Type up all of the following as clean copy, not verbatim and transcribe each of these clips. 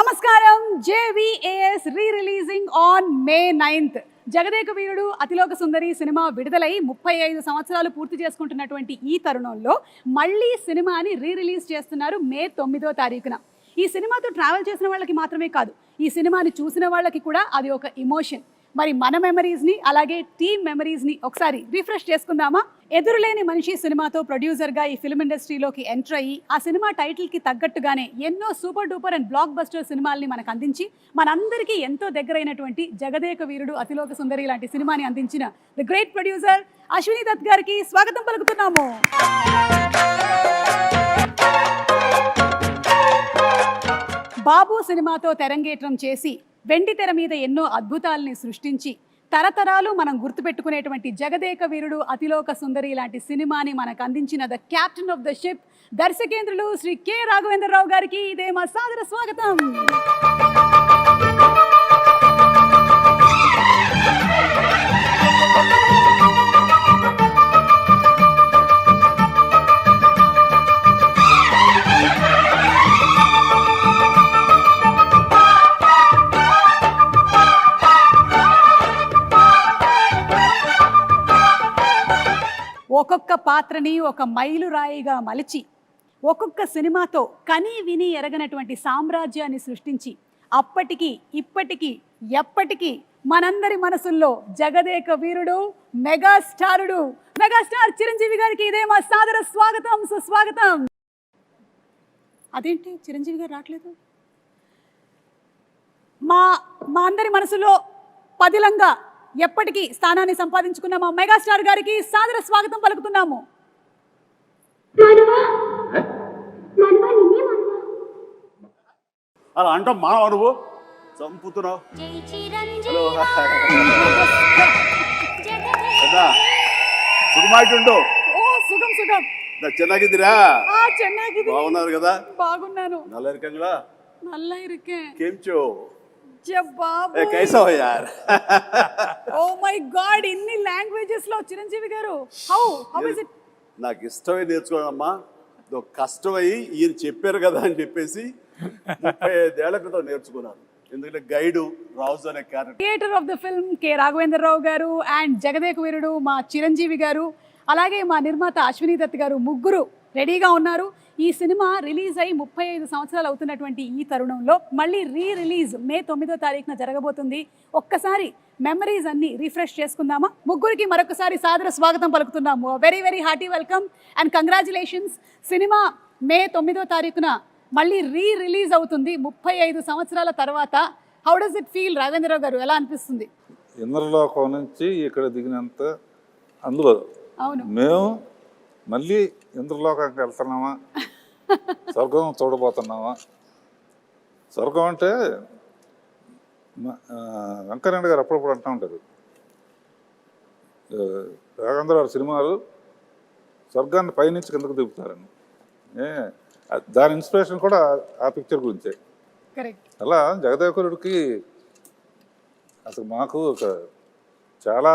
నమస్కారం. JVAS re-releasing on May 9th. Jagadeka Veerudu Athiloka Sundari సినిమా విడుదలై 35 సంవత్సరాలు పూర్తి చేసుకుంటున్నటువంటి ఈ తరుణంలో మళ్ళీ సినిమాని రీ-రిలీజ్ చేస్తున్నారు May 9వ తారీఖున. ఈ సినిమాతో ట్రావెల్ చేసిన వాళ్ళకి మాత్రమే కాదు, ఈ సినిమాని చూసిన వాళ్ళకి కూడా అది ఒక ఎమోషన్. మరి మన మెమరీస్ని అలాగే టీమ్ మెమరీస్ని ఒకసారి రిఫ్రెష్ చేసుకుందామా? ఎదురులేని మనిషి సినిమాతో ప్రొడ్యూసర్గా ఈ ఫిల్మ్ ఇండస్ట్రీలోకి ఎంటర్ అయ్యి ఆ సినిమా టైటిల్కి తగ్గట్టుగానే ఎన్నో super duper and blockbuster సినిమాల్ని మనకు అందించి మనందరికీ ఎంతో దగ్గరైనటువంటి జగదేక వీరుడు అతిలోక సుందరి లాంటి సినిమాని అందించిన the great producer Ashwini Dutt గారికి స్వాగతం పలుకుతున్నాము. బాబు సినిమాతో తెరంగేట్రం చేసి వెండి తెర మీద ఎన్నో అద్భుతాలని సృష్టించి తరతరాలు మనం గుర్తుపెట్టుకునేటువంటి జగదేక వీరుడు అతిలోక సుందరి లాంటి సినిమాని మనకు అందించిన the captain of the ship దర్శకేంద్రులు శ్రీ కె రాఘవేంద్రరావు గారికి ఇదే మా సాదర స్వాగతం. ఒక్కొక్క పాత్రని ఒక మైలురాయిగా మలిచి ఒక్కొక్క సినిమాతో కని విని ఎరగనటువంటి సామ్రాజ్యాన్ని సృష్టించి అప్పటికి ఇప్పటికీ ఎప్పటికీ మనందరి మనసుల్లో జగదేక వీరుడు మెగాస్టార్ చిరంజీవి గారికి ఇదే మా సాదర స్వాగతం, సుస్వాగతం. అదేంటి చిరంజీవి గారు రావట్లేదు? మా అందరి మనసులో పదిలంగా ఎప్పటికీ స్థానాన్ని సంపాదించుకున్న మా మెగాస్టార్ గారికి సాదర స్వాగతం పలుకుతున్నాము. అలా అంటాం మానవ నువ్వు చంపుతున్నావు. సుఖమాయిట్టుండు. సుఖం సుఖం. ಚೆನ್ನಾಗಿದ್ದೀರಾ? ಚೆನ್ನಾಗಿದ್ದೀನಿ. బాగున్నారు కదా? బాగున్నాను. నల్ల ఇరుకంగా? నల్ల ఇరుకే. కేంచో? బాబు కైసా హో యార్? ఓ మై గాడ్, ఇన్ని లాంగ్వేజెస్ లో చిరంజీవి గారు హౌ ఇస్ ఇట్? నాకు ఇష్టమై నేర్చుకోవాలమ్మా. కష్టమై ఈయన చెప్పారు కదా అని చెప్పేసి 35 ఏళ్ల క్రితం నేర్చుకున్నాను. ఎందుకంటే గైడు రాజు అనే character. Creator of the film K Raghavendra Rao గారు అండ్ జగదేక వీరుడు మా చిరంజీవి గారు అలాగే మా నిర్మాత అశ్విని దత్ గారు ముగ్గురు రెడీగా ఉన్నారు. ఈ సినిమా రిలీజ్ అయి 35 సంవత్సరాలు అవుతున్నటువంటి ఈ తరుణంలో మళ్ళీ రీ-రిలీజ్ May 9వ తారీఖున జరగబోతుంది. ఒక్కసారి మెమరీస్ అన్ని రిఫ్రెష్ చేసుకుందామా? ముగ్గురికి మరొకసారి సాదర స్వాగతం పలుకుతున్నాము. Very very hearty welcome and congratulations. సినిమా May 9వ తారీఖున మళ్ళీ రీ-రిలీజ్ అవుతుంది 35 సంవత్సరాల తర్వాత. How does it feel Raghavendra Rao garu? ఎలా అనిపిస్తుంది? ఇంద్రలోకం నుంచి ఇక్కడ దిగినంత అందులో అవును, మేము మళ్ళీ ఇంద్రలోకానికి వెళ్తున్నామా, స్వర్గం చూడబోతున్నామా? స్వర్గం అంటే వెంకయ్యనాయుడు గారు అప్పుడప్పుడు అంటూ ఉంటారు, రాఘవేంద్ర గారి సినిమాలు స్వర్గాన్ని పైనుంచి కిందకు దిగుతారని. దాని ఇన్స్పిరేషన్ కూడా ఆ పిక్చర్ గురించే. అలా జగదేవకురుడికి అసలు మాకు ఒక చాలా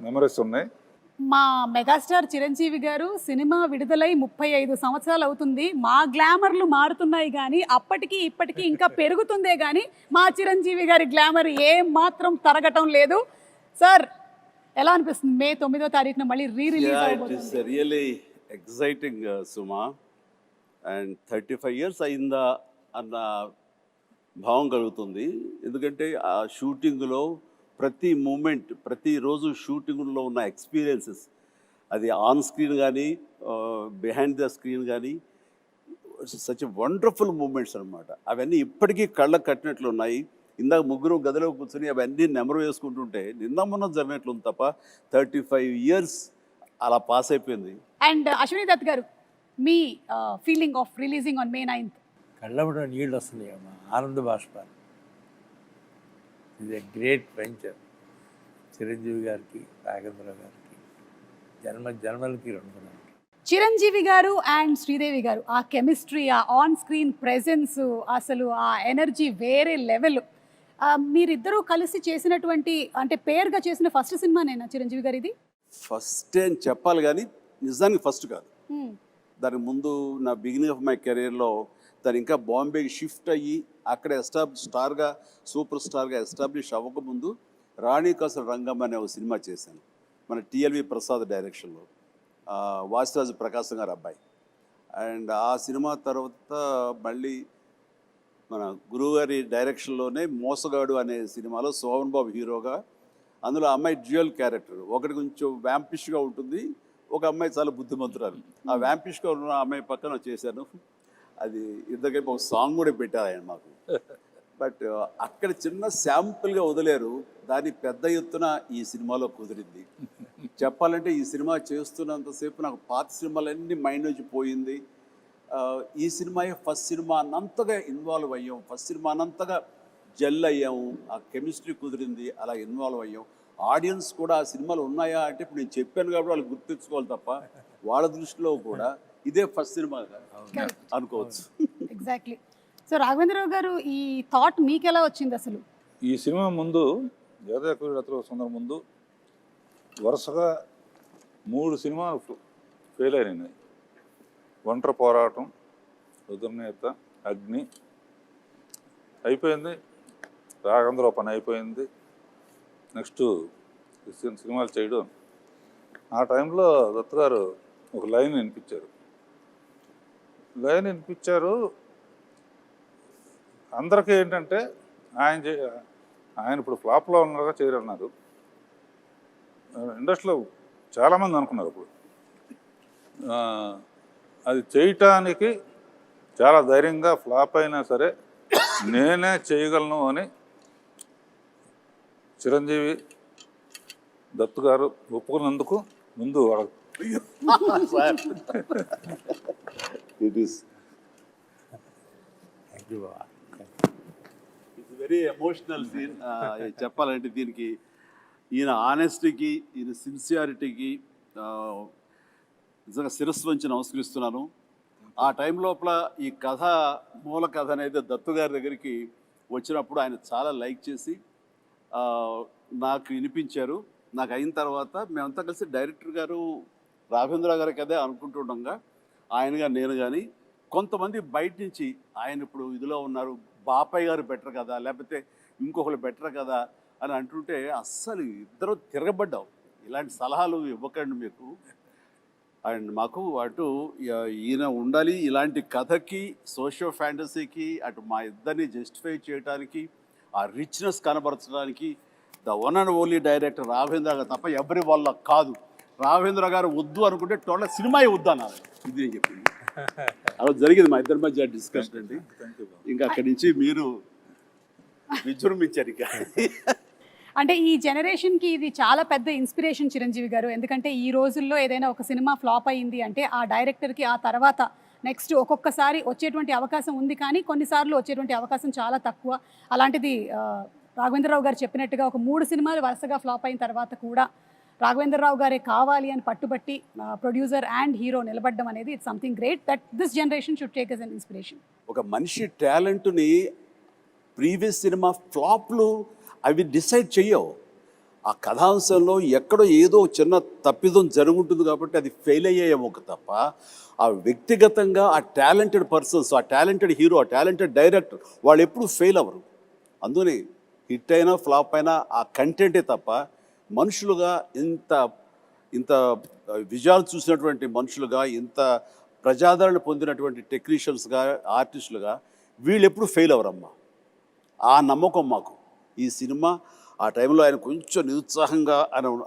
మెమరీస్ ఉన్నాయి. మా మెగాస్టార్ చిరంజీవి గారు సినిమా విడుదలై 35 సంవత్సరాలు అవుతుంది. మా గ్లామర్లు మారుతున్నాయి కానీ అప్పటికి ఇప్పటికీ ఇంకా పెరుగుతుందే కానీ మా చిరంజీవి గారి గ్లామర్ ఏం మాత్రం తరగటం లేదు. సార్ ఎలా అనిపిస్తుంది? May 9వ తారీఖున మళ్ళీ రీ-రిలీజ్ అవుతుంది. It is really exciting Suma. And 35 years అయిందా అన్న భావం కలుగుతుంది. ఎందుకంటే ఆ షూటింగ్లో ప్రతి మూమెంట్, ప్రతిరోజు షూటింగ్లో ఉన్న ఎక్స్పీరియన్సెస్, అది ఆన్ స్క్రీన్ కానీ బిహైండ్ ద స్క్రీన్ కానీ సచ్ వండర్ఫుల్ మూమెంట్స్ అనమాట. అవన్నీ ఇప్పటికీ కళ్ళకు కట్టినట్లు ఉన్నాయి. ఇందాక ముగ్గురు గదిలో కూర్చొని అవన్నీ నెమరు వేసుకుంటుంటే నిన్న మొన్న జరిగినట్లు తప్ప 35 years అలా పాస్ అయిపోయింది. అండ్ అశ్విని దత్ గారు, మీ feeling of releasing on May 9th? కళ్ళబడ నీళ్ళు వస్తున్నాయి అమ్మా, ఆనంద బాష్పాలు. ఇది గ్రేట్ వెంచర్. చిరంజీవి గారికి, రాఘవేంద్ర గారికి జన్మలకి రుణపడాలి. చిరంజీవి గారు అండ్ శ్రీదేవి గారు ఆ కెమిస్ట్రీ, ఆ ఆన్ స్క్రీన్ ప్రెజెన్స్, అసలు ఆ ఎనర్జీ వేరే లెవెల్. మీరిద్దరూ కలిసి చేసినటువంటి, అంటే పేరుగా చేసిన ఫస్ట్ సినిమానేనా చిరంజీవి గారు ఇది? ఫస్ట్ అని చెప్పాలి కానీ నిజానికి ఫస్ట్ కాదు. దానికి ముందు నా బిగినింగ్ ఆఫ్ మై కెరీర్లో తను ఇంకా బాంబేకి షిఫ్ట్ అయ్యి అక్కడ స్టార్గా సూపర్ స్టార్గా ఎస్టాబ్లిష్ అవ్వకముందు రాణి కసర రంగం అనే ఒక సినిమా చేశాను మన టిఎల్వి ప్రసాద్ డైరెక్షన్లో, వాసిరాజు ప్రకాశం గారి అబ్బాయి. అండ్ ఆ సినిమా తర్వాత మళ్ళీ మన గురువుగారి డైరెక్షన్లోనే మోసగాడు అనే సినిమాలో సోమన్ బాబు హీరోగా, అందులో అమ్మాయి డ్యూయల్ క్యారెక్టర్, ఒకటి కొంచెం వ్యాంపిష్గా ఉంటుంది, ఒక అమ్మాయి చాలా బుద్ధిమంతురాలు. ఆ వ్యాంపిష్గా ఉన్న అమ్మాయి పక్కన చేశాను. అది ఇద్దరికైపు ఒక సాంగ్ కూడా పెట్టారు ఆయన మాకు. బట్ అక్కడ చిన్న శాంపుల్గా వదిలేరు, దాన్ని పెద్ద ఎత్తున ఈ సినిమాలో కుదిరింది. చెప్పాలంటే ఈ సినిమా చేస్తున్నంతసేపు నాకు పాత సినిమాలన్నీ మైండ్ నుంచి పోయింది. ఈ సినిమాయే ఫస్ట్ సినిమా అన్నంతగా ఇన్వాల్వ్ అయ్యాం, ఫస్ట్ సినిమా అన్నంతగా జెల్ అయ్యాము, ఆ కెమిస్ట్రీ కుదిరింది, అలా ఇన్వాల్వ్ అయ్యాం. ఆడియన్స్ కూడా ఆ సినిమాలు ఉన్నాయా అంటే ఇప్పుడు నేను చెప్పాను కాబట్టి వాళ్ళు గుర్తించుకోవాలి తప్ప వాళ్ళ దృష్టిలో కూడా ఇదే ఫస్ట్ సినిమా అనుకోవచ్చు. ఎగ్జాక్ట్లీ. సో రాఘవేంద్రరావు గారు, ఈ థాట్ మీకు ఎలా వచ్చింది అసలు? ఈ సినిమా ముందు జగదేకవీరుడు అతిలోక సుందరి ముందు వరుసగా 3 సినిమాలు ఫెయిల్ అయినాయి. ఒంటరి పోరాటం, రుద్రనేత, అగ్ని అయిపోయింది, రాఘవేంద్రరావు పని అయిపోయింది. నెక్స్ట్ సినిమాలు చేయడం. ఆ టైంలో దత్త గారు ఒక లైన్ వినిపించారు. అందరికీ ఏంటంటే ఆయన ఇప్పుడు ఫ్లాప్లో ఉన్నారుగా చేయరన్నారు. ఇండస్ట్రీలో చాలామంది అనుకున్నారు అప్పుడు. అది చేయటానికి చాలా ధైర్యంగా ఫ్లాప్ అయినా సరే నేనే చేయగలను అని చిరంజీవి దత్తు గారు ఒప్పుకున్నందుకు ముందు it is very emotional scene. చెప్పాలంటే దీనికి ఈయన ఆనెస్టీకి, ఈయన సిన్సియారిటీకి నిజంగా శిరస్సు వంచి నమస్కరిస్తున్నాను. ఆ టైం లోపల ఈ కథ, మూల కథ అనేది దత్తు గారి దగ్గరికి వచ్చినప్పుడు ఆయన చాలా లైక్ చేసి నాకు వినిపించారు. నాకు అయిన తర్వాత మేమంతా కలిసి డైరెక్టర్ గారు రాఘవేంద్ర గారికి అదే అనుకుంటుండగా ఆయనగా నేను కానీ కొంతమంది బయట నుంచి ఆయన ఇప్పుడు ఇదిలో ఉన్నారు, బాపయ్య గారు బెటర్ కదా, లేకపోతే ఇంకొకరు బెటర్ కదా అని అంటుంటే అస్సలు ఇద్దరు తిరగబడ్డాం. ఇలాంటి సలహాలు ఇవ్వకండి మీకు. అండ్ మాకు అటు ఈయన ఉండాలి, ఇలాంటి కథకి, సోషియో ఫ్యాంటసీకి, అటు మా ఇద్దరిని జస్టిఫై చేయడానికి, ఆ రిచ్నెస్ కనబరచడానికి the one and only director Raghavendra garu తప్ప ఎవరి వల్ల కాదు. రాఘవేంద్ర గారు వద్దు అనుకుంటే టోటల్ సినిమాయే వద్దు అన్నారు. ఇది నేను చెప్పింది. అలా జరిగింది మా ఇద్దరి మధ్య డిస్కషన్ అండి. ఇంకా అక్కడి నుంచి మీరు విజృంభించారు. ఇక అంటే ఈ జనరేషన్కి ఇది చాలా పెద్ద ఇన్స్పిరేషన్ చిరంజీవి గారు. ఎందుకంటే ఈ రోజుల్లో ఏదైనా ఒక సినిమా ఫ్లాప్ అయ్యింది అంటే ఆ డైరెక్టర్కి ఆ తర్వాత నెక్స్ట్ ఒక్కొక్కసారి వచ్చేటువంటి అవకాశం ఉంది, కానీ కొన్నిసార్లు వచ్చేటువంటి అవకాశం చాలా తక్కువ. అలాంటిది రాఘవేంద్రరావు గారు చెప్పినట్టుగా ఒక 3 సినిమాలు వరుసగా ఫ్లాప్ అయిన తర్వాత కూడా రాఘవేంద్రరావు గారే కావాలి అని పట్టుబట్టి ప్రొడ్యూసర్ అండ్ హీరో నిలబడడం అనేది it's something great that this generation should take as an inspiration. ఒక మనిషి టాలెంట్ని ప్రీవియస్ సినిమా ఫ్లాప్లు అవి డిసైడ్ చెయ్యవు. ఆ కథాంశంలో ఎక్కడో ఏదో చిన్న తప్పిదం జరుగుంటుంది కాబట్టి అది ఫెయిల్ అయ్యేమో తప్ప ఆ వ్యక్తిగతంగా ఆ టాలెంటెడ్ పర్సన్స్, ఆ టాలెంటెడ్ హీరో, ఆ టాలెంటెడ్ డైరెక్టర్ వాళ్ళు ఎప్పుడు ఫెయిల్ అవ్వరు. అందుకని హిట్ అయినా ఫ్లాప్ అయినా ఆ కంటెంటే తప్ప మనుషులుగా ఇంత విజయాలు చూసినటువంటి మనుషులుగా, ఇంత ప్రజాదరణ పొందినటువంటి టెక్నీషియన్స్గా, ఆర్టిస్టులుగా వీళ్ళు ఎప్పుడు ఫెయిల్ అవ్వరమ్మా. ఆ నమ్మకం మాకు. ఈ సినిమా ఆ టైంలో ఆయన కొంచెం నిరుత్సాహంగా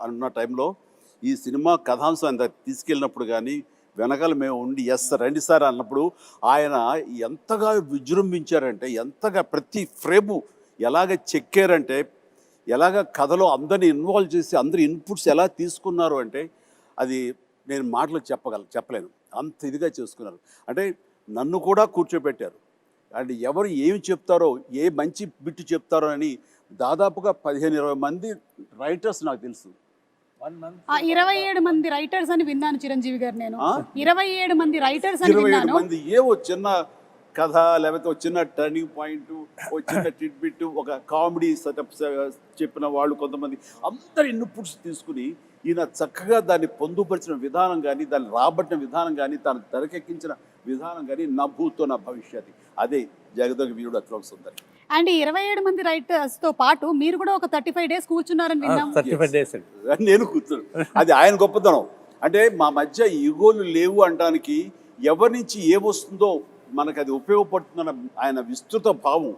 అన్న టైంలో ఈ సినిమా కథాంశం ఆయన తీసుకెళ్ళినప్పుడు కానీ వెనకాల మేము ఉండి ఎస్ రండి సార్ అన్నప్పుడు ఆయన ఎంతగా విజృంభించారంటే, ఎంతగా ప్రతి ఫ్రేము ఎలాగ చెక్కారంటే, ఎలాగ కథలో అందరినీ ఇన్వాల్వ్ చేసి అందరి ఇన్పుట్స్ ఎలా తీసుకున్నారు అంటే అది నేను మాటలు చెప్పలేను. అంత ఇదిగా చేసుకున్నారు. అంటే నన్ను కూడా కూర్చోబెట్టారు. అండ్ ఎవరు ఏమి చెప్తారో, ఏ మంచి బిట్టు చెప్తారో అని దాదాపుగా 15-20 మంది రైటర్స్ నాకు తెలుసు. 27 మంది రైటర్స్ అని విన్నాను చిరంజీవి గారు. నేను 27 మంది రైటర్స్ అని విన్నాను. 27 మంది ఏవో చిన్న కథ, లేకపోతే ఒక చిన్న టర్నింగ్ పాయింట్, ఒక చిన్న టిడ్బిట్, ఒక కామెడీ సెటప్ చెప్పిన వాళ్ళు కొంతమంది, అందరి ఇన్పుట్స్ తీసుకుని ఈయన చక్కగా దాన్ని పొందుపరిచిన విధానం కానీ, దాన్ని రాబట్టిన విధానం కానీ, దాన్ని తెరకెక్కించిన విధానం కానీ నా భూతో నా భవిష్యత్తు అదే జగదేక వీరుడు అతిలోక సుందరి. అండ్ 27 మంది రైటర్స్తో పాటు మీరు కూడా ఒక 35 days కూర్చున్నారని విన్నాం. 35 days అండి. అని నేను కూర్చున్నాను. అది ఆయన గొప్పతనం. అంటే మా మధ్య ఈగోలు లేవు అనడానికి ఎవరి నుంచి ఏమొస్తుందో మనకు అది ఉపయోగపడుతుందన్న ఆయన విస్తృత భావం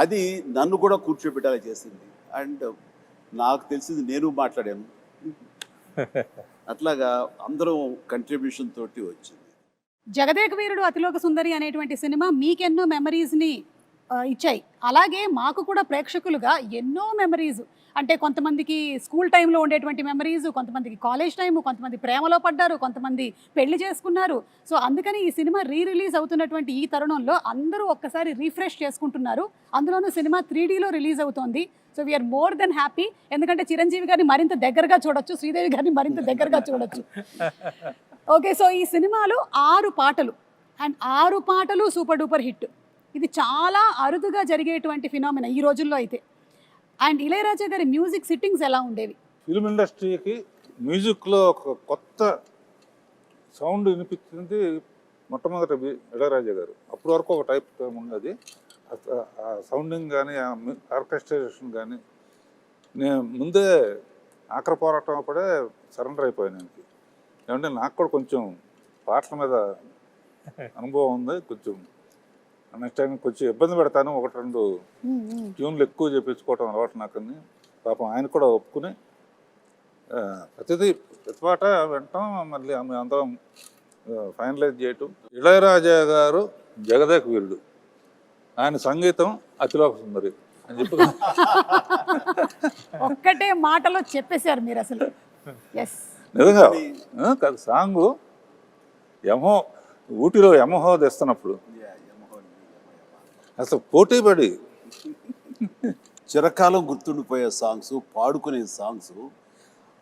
అది నన్ను కూడా కూర్చోబెట్టేలా చేసింది. అండ్ నాకు తెలిసింది నేను మాట్లాడాను. అట్లాగా అందరం కంట్రిబ్యూషన్ తోటి వచ్చింది. జగదేక వీరుడు అతిలోక సుందరి అనేటువంటి సినిమా మీకెన్నో మెమరీస్ని ఇచ్చాయి. అలాగే మాకు కూడా ప్రేక్షకులుగా ఎన్నో మెమరీస్, అంటే కొంతమందికి స్కూల్ టైంలో ఉండేటువంటి మెమరీస్, కొంతమందికి కాలేజ్ టైము, కొంతమంది ప్రేమలో పడ్డారు, కొంతమంది పెళ్లి చేసుకున్నారు. సో అందుకని ఈ సినిమా రిలీజ్ అవుతున్నటువంటి ఈ తరుణంలో అందరూ ఒక్కసారి రీఫ్రెష్ చేసుకుంటున్నారు. అందులోనూ సినిమా 3Dలో రిలీజ్ అవుతోంది. So we're more than happy. ఎందుకంటే చిరంజీవి గారిని మరింత దగ్గరగా చూడొచ్చు, శ్రీదేవి గారిని మరింత దగ్గరగా చూడొచ్చు. ఓకే, సో ఈ సినిమాలో 6 పాటలు అండ్ 6 పాటలు సూపర్ డూపర్ హిట్. ఇది చాలా అరుదుగా జరిగేటువంటి ఫినామినా ఈ రోజుల్లో అయితే. అండ్ ఇళయరాజా గారి మ్యూజిక్ సిట్టింగ్స్ ఎలా ఉండేవి? ఫిల్మ్ ఇండస్ట్రీకి మ్యూజిక్లో ఒక కొత్త సౌండ్ వినిపించింది మొట్టమొదటి ఇళయరాజా గారు. అప్పటి వరకు ఒక టైప్ ఉన్నది. ఆ సౌండింగ్ కానీ ఆ ఆర్కెస్ట్రేషన్ కానీ నేను ముందే ఆఖరి పోరాటం అప్పుడే సరెండర్ అయిపోయాను. ఏమంటే నాకు కూడా కొంచెం పాటల మీద అనుభవం ఉంది. కొంచెం నెక్స్ట్ టైం కొంచెం ఇబ్బంది పెడతాను, 1-2 ట్యూన్లు ఎక్కువ చేయించుకోవటం అలవాటు నాకని. పాపం ఆయన కూడా ఒప్పుకుని ప్రతి పాట వింటాం, మళ్ళీ అందరం ఫైనలైజ్ చేయటం. ఇళయరాజా గారు జగదేక వీరుడు, ఆయన సంగీతం అతిలోక సుందరి అని చెప్పి ఒక్కటే మాటలో చెప్పేశారు మీరు అసలు. ఎస్, నిజంగా కాదు. సాంగు యమహో, ఊటీలో యమహో తెస్తున్నప్పుడు అసలు పోటీపడి చిరకాలం గుర్తుండిపోయే సాంగ్స్, పాడుకునే సాంగ్స్,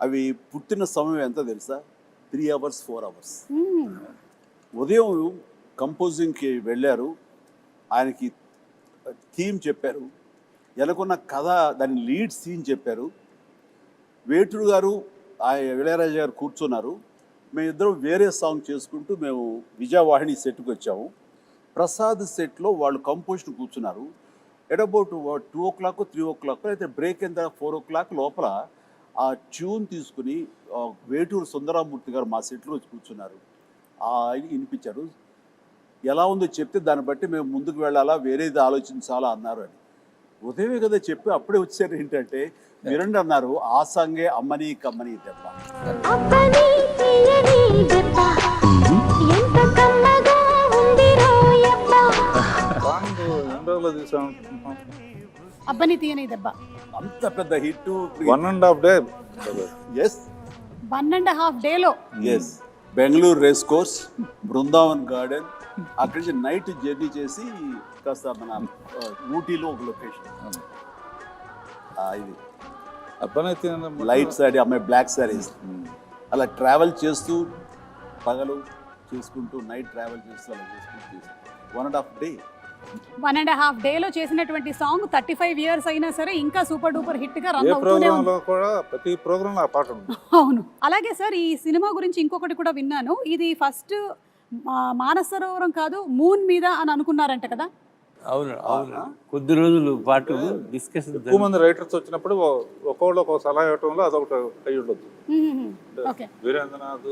అవి పుట్టిన సమయం ఎంత తెలుసా? 3 hours 4 hours. ఉదయం కంపోజింగ్కి వెళ్ళారు, ఆయనకి థీమ్ చెప్పారు, ఎలాకున్న కథ దాని లీడ్ సీన్ చెప్పారు. వేటుడు గారు ఇళయరాజా గారు కూర్చున్నారు. మేమిద్దరం వేరే సాంగ్ చేసుకుంటూ మేము విజయవాహిని సెట్కి వచ్చాము. ప్రసాద్ సెట్లో వాళ్ళు కంపోజిషన్ కూర్చున్నారు. ఎట్ అబౌట్ 2 o'clock 3 o'clock అయితే బ్రేక్ అయిన 4 o'clock లోపల ఆ ట్యూన్ తీసుకుని వేటూరు సుందరామూర్తి గారు మా సెట్లో వచ్చి కూర్చున్నారు. వినిపించారు. ఎలా ఉందో చెప్తే దాన్ని బట్టి మేము ముందుకు వెళ్ళాలా, వేరేది ఆలోచించాలా అన్నారు అని. ఉదయమే కదా చెప్పి అప్పుడే వచ్చారు. ఏంటంటే మీరండి అన్నారు, ఆ సాంగే అమ్మని కమ్మని దెబ్బ. అబ్బని తీయని దెబ్బ అంత పెద్ద హిట్. 1.5 day. ఎస్, 1.5 డేలో. Yes, Bengaluru race course, Brindavan garden, అక్కడి నుంచి నైట్ జర్నీ చేసి కాస్త మన ఊటీలో ఒక లొకేషన్. ఇది అబ్బాయి లైట్ సారీ, అమ్మాయి బ్లాక్ సారీస్, అలా ట్రావెల్ చేస్తూ పగలు చేసుకుంటూ నైట్ ట్రావెల్ చేస్తూ అలా చేసుకుంటూ 1.5 day. 1.5 డేలో చేసినటువంటి సాంగ్ 35 years అయినా సరే ఇంకా సూపర్ డూపర్ హిట్ గా రన్ ఏ అవుతూనే ఉంది. ప్రోగ్రాంలో కూడా ప్రతి ప్రోగ్రాంలో ఆ పాట ఉంది. అవును. అలాగే సార్, ఈ సినిమా గురించి ఇంకొకటి కూడా విన్నాను. ఇది ఫస్ట్ మానసరోవరం కాదు, మూన్ మీద అని అనుకున్నారంట కదా? అవును అవును, కొద్ది రోజులు పాటు డిస్కషన్. ఎక్కువ మంది రైటర్స్ వచ్చినప్పుడు ఒక్కొక్కళ్ళు ఒక సలహా ఇవ్వటంలో అదొకటి అయి ఉండొచ్చు. ఓకే. వీరేంద్రనాథ్,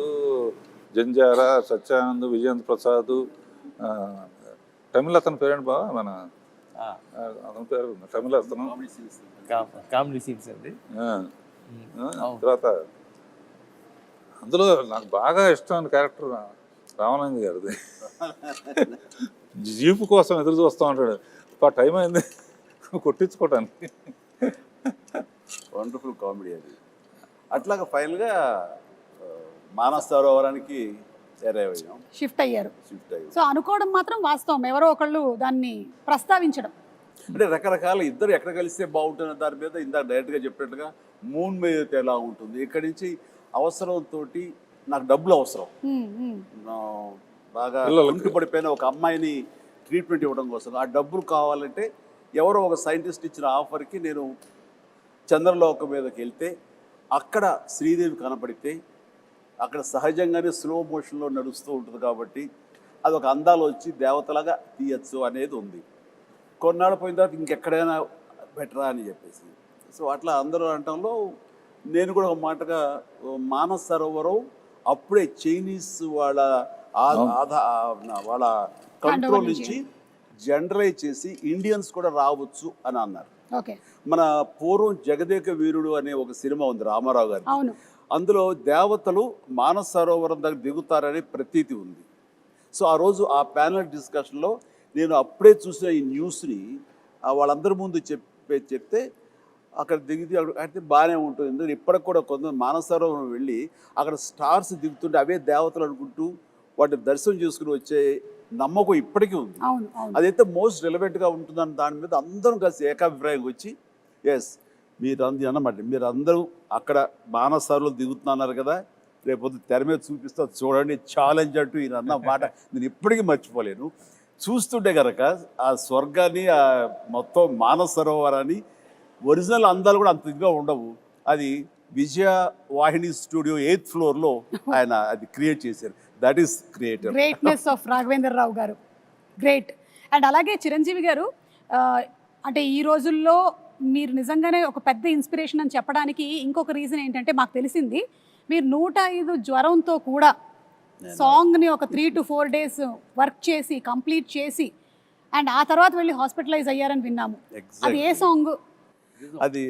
జంజాల, సత్యానంద్, విజయేంద్ర ప్రసాద్, తమిళ అతని పేరేంటి బాగా మన అతని పేరు తమిళ అతను కామెడీ సీన్స్ అండి. తర్వాత అందులో నాకు బాగా ఇష్టమైన క్యారెక్టర్ రామానంద్ గారిది. జీపు కోసం ఎదురు చూస్తూ ఉంటాడు, టైం అయింది కొట్టించుకోవటానికి. వండర్ఫుల్ కామెడీ అది. అట్లాగా ఫైనల్గా మానసరోవరానికి షిఫ్ట్ అయ్యారు. సో అనుకోవడం మాత్రం వాస్తవం, ఎవరో ఒకళ్ళు దాన్ని ప్రస్తావించడం. అంటే రకరకాల ఇద్దరు ఎక్కడ కలిస్తే బాగుంటుంది దాని మీద ఇందాక డైరెక్ట్గా చెప్పినట్టుగా మూన్ మీద అయితే ఎలా ఉంటుంది, ఇక్కడి నుంచి అవసరంతో నాకు డబ్బులు అవసరం, బాగా ఇంటి పడిపోయిన ఒక అమ్మాయిని ట్రీట్మెంట్ ఇవ్వడం కోసం ఆ డబ్బులు కావాలంటే ఎవరో ఒక సైంటిస్ట్ ఇచ్చిన ఆఫర్కి నేను చంద్రలోకం మీదకి వెళ్తే అక్కడ శ్రీదేవి కనపడితే అక్కడ సహజంగానే స్లో మోషన్లో నడుస్తూ ఉంటుంది కాబట్టి అదొక అందాలు వచ్చి దేవతలాగా తీయచ్చు అనేది ఉంది. కొన్నాళ్ళు పోయిన తర్వాత ఇంకెక్కడైనా బెటరా అని చెప్పేసి, సో అట్లా అందరూ అనటంలో నేను కూడా ఒక మాటగా మానస సరోవరం అప్పుడే చైనీస్ వాళ్ళ వాళ్ళ కంట్రోల్ నుంచి జనరలైజ్ చేసి ఇండియన్స్ కూడా రావచ్చు అని అన్నారు. ఓకే. మన పూర్వం జగదేక వీరుడు అనే ఒక సినిమా ఉంది రామారావు గారి, అవును. అందులో దేవతలు మానస సరోవరం దగ్గర దిగుతారనే ప్రతీతి ఉంది. సో ఆ రోజు ఆ ప్యానల్ డిస్కషన్లో నేను అప్పుడే చూసిన ఈ న్యూస్ని వాళ్ళందరి ముందు చెప్తే అక్కడ దిగితే అయితే బాగానే ఉంటుంది. ఎందుకంటే ఇప్పటికి కూడా కొంత మానస సరోవరం వెళ్ళి అక్కడ స్టార్స్ దిగుతుంటే అవే దేవతలు అనుకుంటూ వాటిని దర్శనం చేసుకుని వచ్చే నమ్మకం ఇప్పటికీ ఉంది. అదైతే మోస్ట్ రిలవెంట్గా ఉంటుందని దాని మీద అందరం కలిసి ఏకాభిప్రాయం వచ్చి ఎస్ మీరు అన్నమాట, మీరు అందరూ అక్కడ మానస సరోవరం దిగుతున్నారు కదా, రేపొద్దు తెర మీద చూపిస్తా చూడండి ఛాలెంజ్ అంటూ ఈయన అన్న మాట నేను ఇప్పటికీ మర్చిపోలేను. చూస్తుంటే కనుక ఆ స్వర్గాన్ని, ఆ మొత్తం మానస సరోవరాన్ని ఒరిజినల్ అందాలు కూడా అంత ఇదిగా ఉండవు. అది విజయ వాహిని స్టూడియో 8th ఫ్లోర్లో ఆయన అది క్రియేట్ చేశారు. That is greatness of Raghavendra Rao garu. Great. And అలాగే చిరంజీవి గారు, అంటే ఈ రోజుల్లో మీరు నిజంగానే ఒక పెద్ద ఇన్స్పిరేషన్ అని చెప్పడానికి ఇంకొక రీజన్ ఏంటంటే, మాకు తెలిసింది మీరు 105 జ్వరంతో కూడా సాంగ్ని ఒక 3 to 4 days వర్క్ చేసి కంప్లీట్ చేసి అండ్ ఆ తర్వాత వెళ్ళి హాస్పిటలైజ్ అయ్యారని విన్నాము. అది ఏ సాంగ్? అది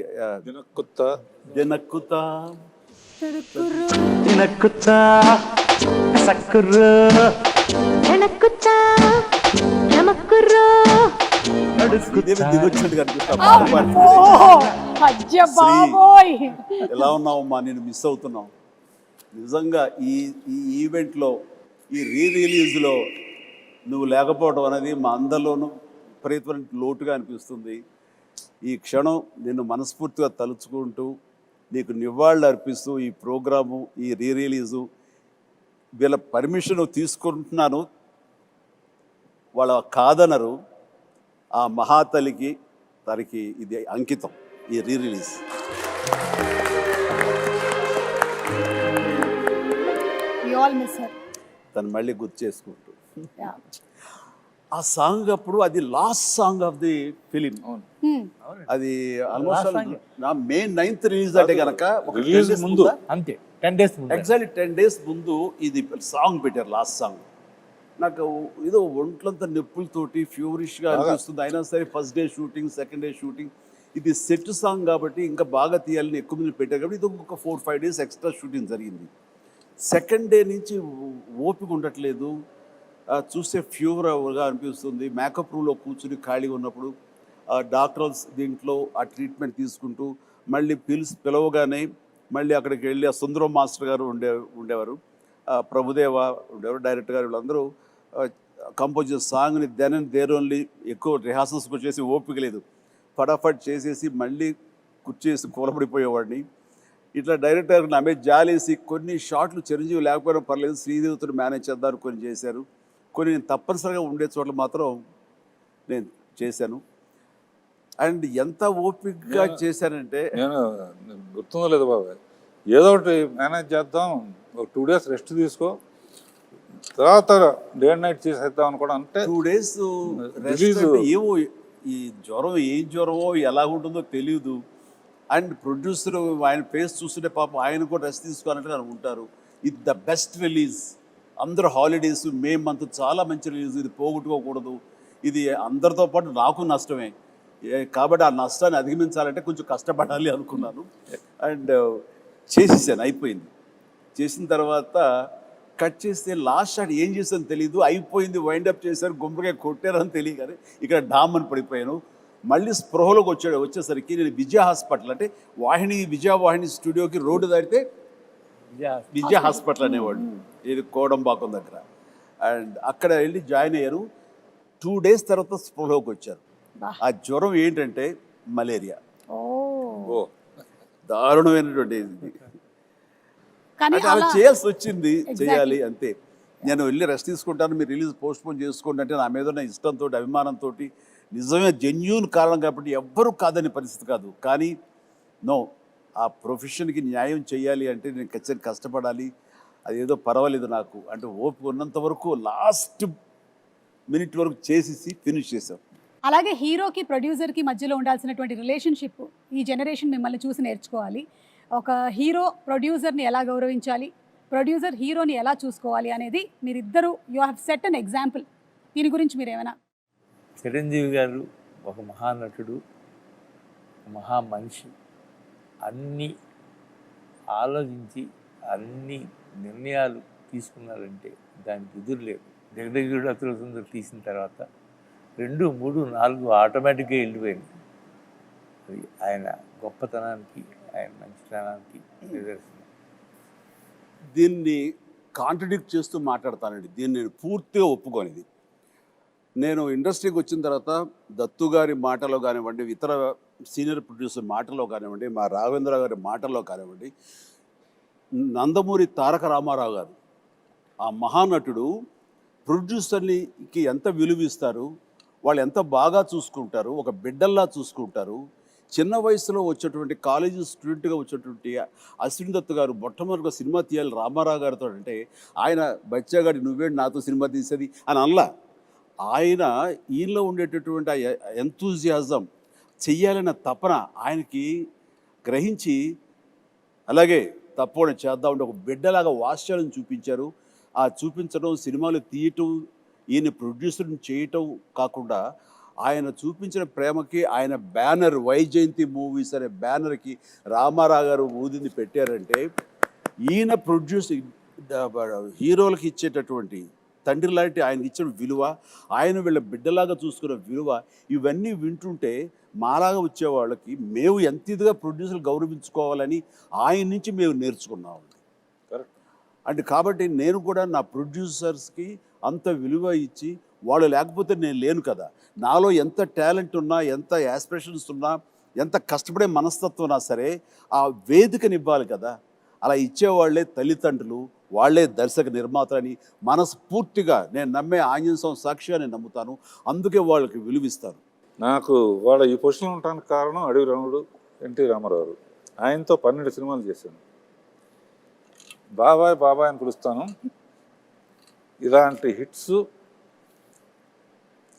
ఎలా ఉన్నావమ్మా, నేను మిస్ అవుతున్నావు. నిజంగా ఈ ఈవెంట్లో, ఈ రిలీజ్లో నువ్వు లేకపోవడం అనేది మా అందరిలోనూ విపరీతమైన లోటుగా అనిపిస్తుంది. ఈ క్షణం నిన్ను మనస్ఫూర్తిగా తలుచుకుంటూ నీకు నివాళులు అర్పిస్తూ ఈ ప్రోగ్రాము, ఈ రిలీజు వీళ్ళ పర్మిషన్ తీసుకుంటున్నాను, వాళ్ళ కాదనరు. ఆ మహాతలికి తనకి ఇది అంకితం, ఈ రిలీజ్. తను మళ్ళీ గుర్తు చేసుకుంటూ ఆ సాంగ్ అప్పుడు అది last song of the film. అది ఆల్మోస్ట్ May 9th రిలీజ్ అంటే కనుక ముందు అంతే 10 days ఎగ్జాక్ట్లీ 10 days ముందు ఇది సాంగ్ పెట్టారు, లాస్ట్ సాంగ్. నాకు ఏదో ఒంట్లంతా నొప్పులతోటి ఫ్యూరిష్గా అనిపిస్తుంది. అయినా సరే first day shooting, second day shooting, ఇది సెట్ సాంగ్ కాబట్టి ఇంకా బాగా తీయాలని ఎక్కువ మంది పెట్టారు కాబట్టి ఇది ఇంకొక 4-5 days ఎక్స్ట్రా షూటింగ్ జరిగింది. సెకండ్ డే నుంచి ఓపిక ఉండట్లేదు, చూస్తే ఫీవర్గా అనిపిస్తుంది. మేకప్ రూమ్లో కూర్చుని ఖాళీగా ఉన్నప్పుడు డాక్టర్స్ దీంట్లో ఆ ట్రీట్మెంట్ తీసుకుంటూ మళ్ళీ పిలవగానే మళ్ళీ అక్కడికి వెళ్ళి ఆ సుందరం మాస్టర్ గారు ఉండేవారు, ప్రభుదేవ ఉండేవారు, డైరెక్టర్ గారు, వీళ్ళందరూ కంపోజ్ చేసే సాంగ్ని దెన్ అండ్ దేర్ ఓన్లీ ఎక్కువ రిహార్సల్స్ వచ్చేసి ఓపిక లేదు, ఫటాఫట్ చేసేసి మళ్ళీ కుర్చేసి కూలబడిపోయేవాడిని. ఇట్లా డైరెక్టర్ నా మీద జాలేసి కొన్ని షాట్లు చిరంజీవి లేకపోయినా పర్లేదు శ్రీదేవితో మేనేజ్ చేద్దారు కొన్ని చేశారు, కొన్ని నేను తప్పనిసరిగా ఉండే చోట్ల మాత్రం నేను చేశాను. అండ్ ఎంత ఓపికగా చేశానంటే, నేను గుర్తుందో లేదు బాబాయ్, ఏదో ఒకటి మేనేజ్ చేద్దాం, ఒక 2 days రెస్ట్ తీసుకో, తర్వాత డే అండ్ నైట్ చేసేద్దాం అని కూడా అంటే 2 days ఏమో ఈ జ్వరం ఏం జ్వరమో ఎలా ఉంటుందో తెలియదు. అండ్ ప్రొడ్యూసర్ ఆయన ఫేస్ చూస్తుంటే పాపం ఆయన కూడా రెస్ట్ తీసుకోవాలంటే ఉంటారు. ఇది ద బెస్ట్ రిలీజ్, అందరూ హాలిడేస్, మే మంత్ చాలా మంచి రిలీజ్, ఇది పోగొట్టుకోకూడదు, ఇది అందరితో పాటు నాకు నష్టమే కాబట్టి ఆ నష్టాన్ని అధిగమించాలంటే కొంచెం కష్టపడాలి అనుకున్నాను. అండ్ చేసేసాను, అయిపోయింది. చేసిన తర్వాత కట్ చేస్తే లాస్ట్ షాట్ ఏం చేశాను తెలీదు, అయిపోయింది, వైండప్ చేశారు, గుంపుగా కొట్టారని తెలియదు కానీ ఇక్కడ డామ్ అని పడిపోయాను. మళ్ళీ స్పృహలోకి వచ్చేసరికి నేను విజయ హాస్పిటల్, అంటే విజయ వాహిని స్టూడియోకి రోడ్డు దాటితే విజయ హాస్పిటల్ అనేవాడు, ఇది కోడంబాకం దగ్గర. అండ్ అక్కడ వెళ్ళి జాయిన్ అయ్యారు. 2 days తర్వాత స్పృహలోకి వచ్చారు. ఆ జ్వరం ఏంటంటే మలేరియా, దారుణమైనటువంటి అంటే అలా చేయాల్సి వచ్చింది, చేయాలి అంతే. నేను వెళ్ళి రెస్ట్ తీసుకుంటాను, మీరు రిలీజ్ పోస్ట్పోన్ చేసుకోండి అంటే నా మీద ఉన్న ఇష్టంతో, అభిమానంతో, నిజమే జెన్యూన్ కారణం కాబట్టి ఎవ్వరూ కాదని పరిస్థితి కాదు. కానీ నో, ఆ ప్రొఫెషన్కి న్యాయం చేయాలి అంటే నేను ఖచ్చితంగా కష్టపడాలి. అదేదో పర్వాలేదు నాకు అంటే ఓపిక ఉన్నంత వరకు లాస్ట్ మినిట్ వరకు చేసేసి ఫినిష్ చేసాం. అలాగే హీరోకి ప్రొడ్యూసర్కి మధ్యలో ఉండాల్సినటువంటి రిలేషన్షిప్ ఈ జనరేషన్ మిమ్మల్ని చూసి నేర్చుకోవాలి. ఒక హీరో ప్రొడ్యూసర్ని ఎలా గౌరవించాలి, ప్రొడ్యూసర్ హీరోని ఎలా చూసుకోవాలి అనేది మీరిద్దరూ you have set an example. దీని గురించి మీరు ఏమైనా? చిరంజీవి గారు ఒక మహానటుడు, మహా మనిషి. అన్నీ ఆలోచించి అన్ని నిర్ణయాలు తీసుకున్నారంటే దానికి ఎదురు లేదు. జగదేగుడు అతిలోక సుందరి తీసిన తర్వాత 2, 3, 4 ఆటోమేటిక్గా వెళ్ళిపోయింది. అది ఆయన గొప్పతనానికి, ఆయన మంచితనానికి నిదర్శనం. దీన్ని కాంట్రడిక్ట్ చేస్తూ మాట్లాడతానండి. దీన్ని నేను పూర్తిగా ఒప్పుకోనిది. నేను ఇండస్ట్రీకి వచ్చిన తర్వాత దత్తు గారి మాటలో కానివ్వండి, ఇతర సీనియర్ ప్రొడ్యూసర్ మాటలో కానివ్వండి, మా రాఘవేంద్ర గారి మాటల్లో కానివ్వండి, నందమూరి తారక రామారావు గారు ఆ మహానటుడు ప్రొడ్యూసర్కి ఎంత విలువ ఇస్తారు, వాళ్ళు ఎంత బాగా చూసుకుంటారు, ఒక బిడ్డల్లా చూసుకుంటారు. చిన్న వయసులో వచ్చేటువంటి కాలేజీ స్టూడెంట్గా వచ్చేటువంటి అశ్విన్ దత్ గారు మొట్టమొదటిగా సినిమా తీయాలి రామారావు గారితో అంటే ఆయన బచ్చాగాడి నువ్వేంటి నాతో సినిమా తీసేది అని అనలా. ఆయన ఈయనలో ఉండేటటువంటి ఆ ఎంతూజియాజం చెయ్యాలన్న తపన ఆయనకి గ్రహించి అలాగే తప్పకుండా చేద్దామంటే ఒక బిడ్డలాగా వాత్సల్యం చూపించారు. ఆ చూపించడం, సినిమాలు తీయటం, ఈయన ప్రొడ్యూసర్ని చేయటం కాకుండా ఆయన చూపించిన ప్రేమకి ఆయన బ్యానర్ వైజయంతి మూవీస్ అనే బ్యానర్కి రామారావు గారు ఊదింది పెట్టారంటే ఈయన హీరోలకు ఇచ్చేటటువంటి తండ్రి లాంటి ఆయనకి ఇచ్చిన విలువ, ఆయన వీళ్ళ బిడ్డలాగా చూసుకున్న విలువ, ఇవన్నీ వింటుంటే మాలాగా వచ్చే వాళ్ళకి మేము ఎంత ఇదిగా ప్రొడ్యూసర్లు గౌరవించుకోవాలని ఆయన నుంచి మేము నేర్చుకున్నాం. కరెక్ట్. అంటే కాబట్టి నేను కూడా నా ప్రొడ్యూసర్స్కి అంత విలువ ఇచ్చి, వాళ్ళు లేకపోతే నేను లేను కదా. నాలో ఎంత టాలెంట్ ఉన్నా, ఎంత యాస్పిరేషన్స్ ఉన్నా, ఎంత కష్టపడే మనస్తత్వం ఉన్నా సరే ఆ వేదికనివ్వాలి కదా. అలా ఇచ్చేవాళ్లే తల్లిదండ్రులు, వాళ్లే దర్శక నిర్మాతలని మనస్ఫూర్తిగా నేను నమ్మే ఆంజనేయ స్వామి సాక్షిగా నేను నమ్ముతాను. అందుకే వాళ్ళకి విలువిస్తాను. నాకు వాళ్ళ ఈ పొజిషన్లో ఉండడానికి కారణం అడవి రాముడు ఎన్టీ రామారావు. ఆయనతో 12 సినిమాలు చేశాను. బాబాయ్ బాబాయ్ అని పిలుస్తాను. ఇలాంటి హిట్స్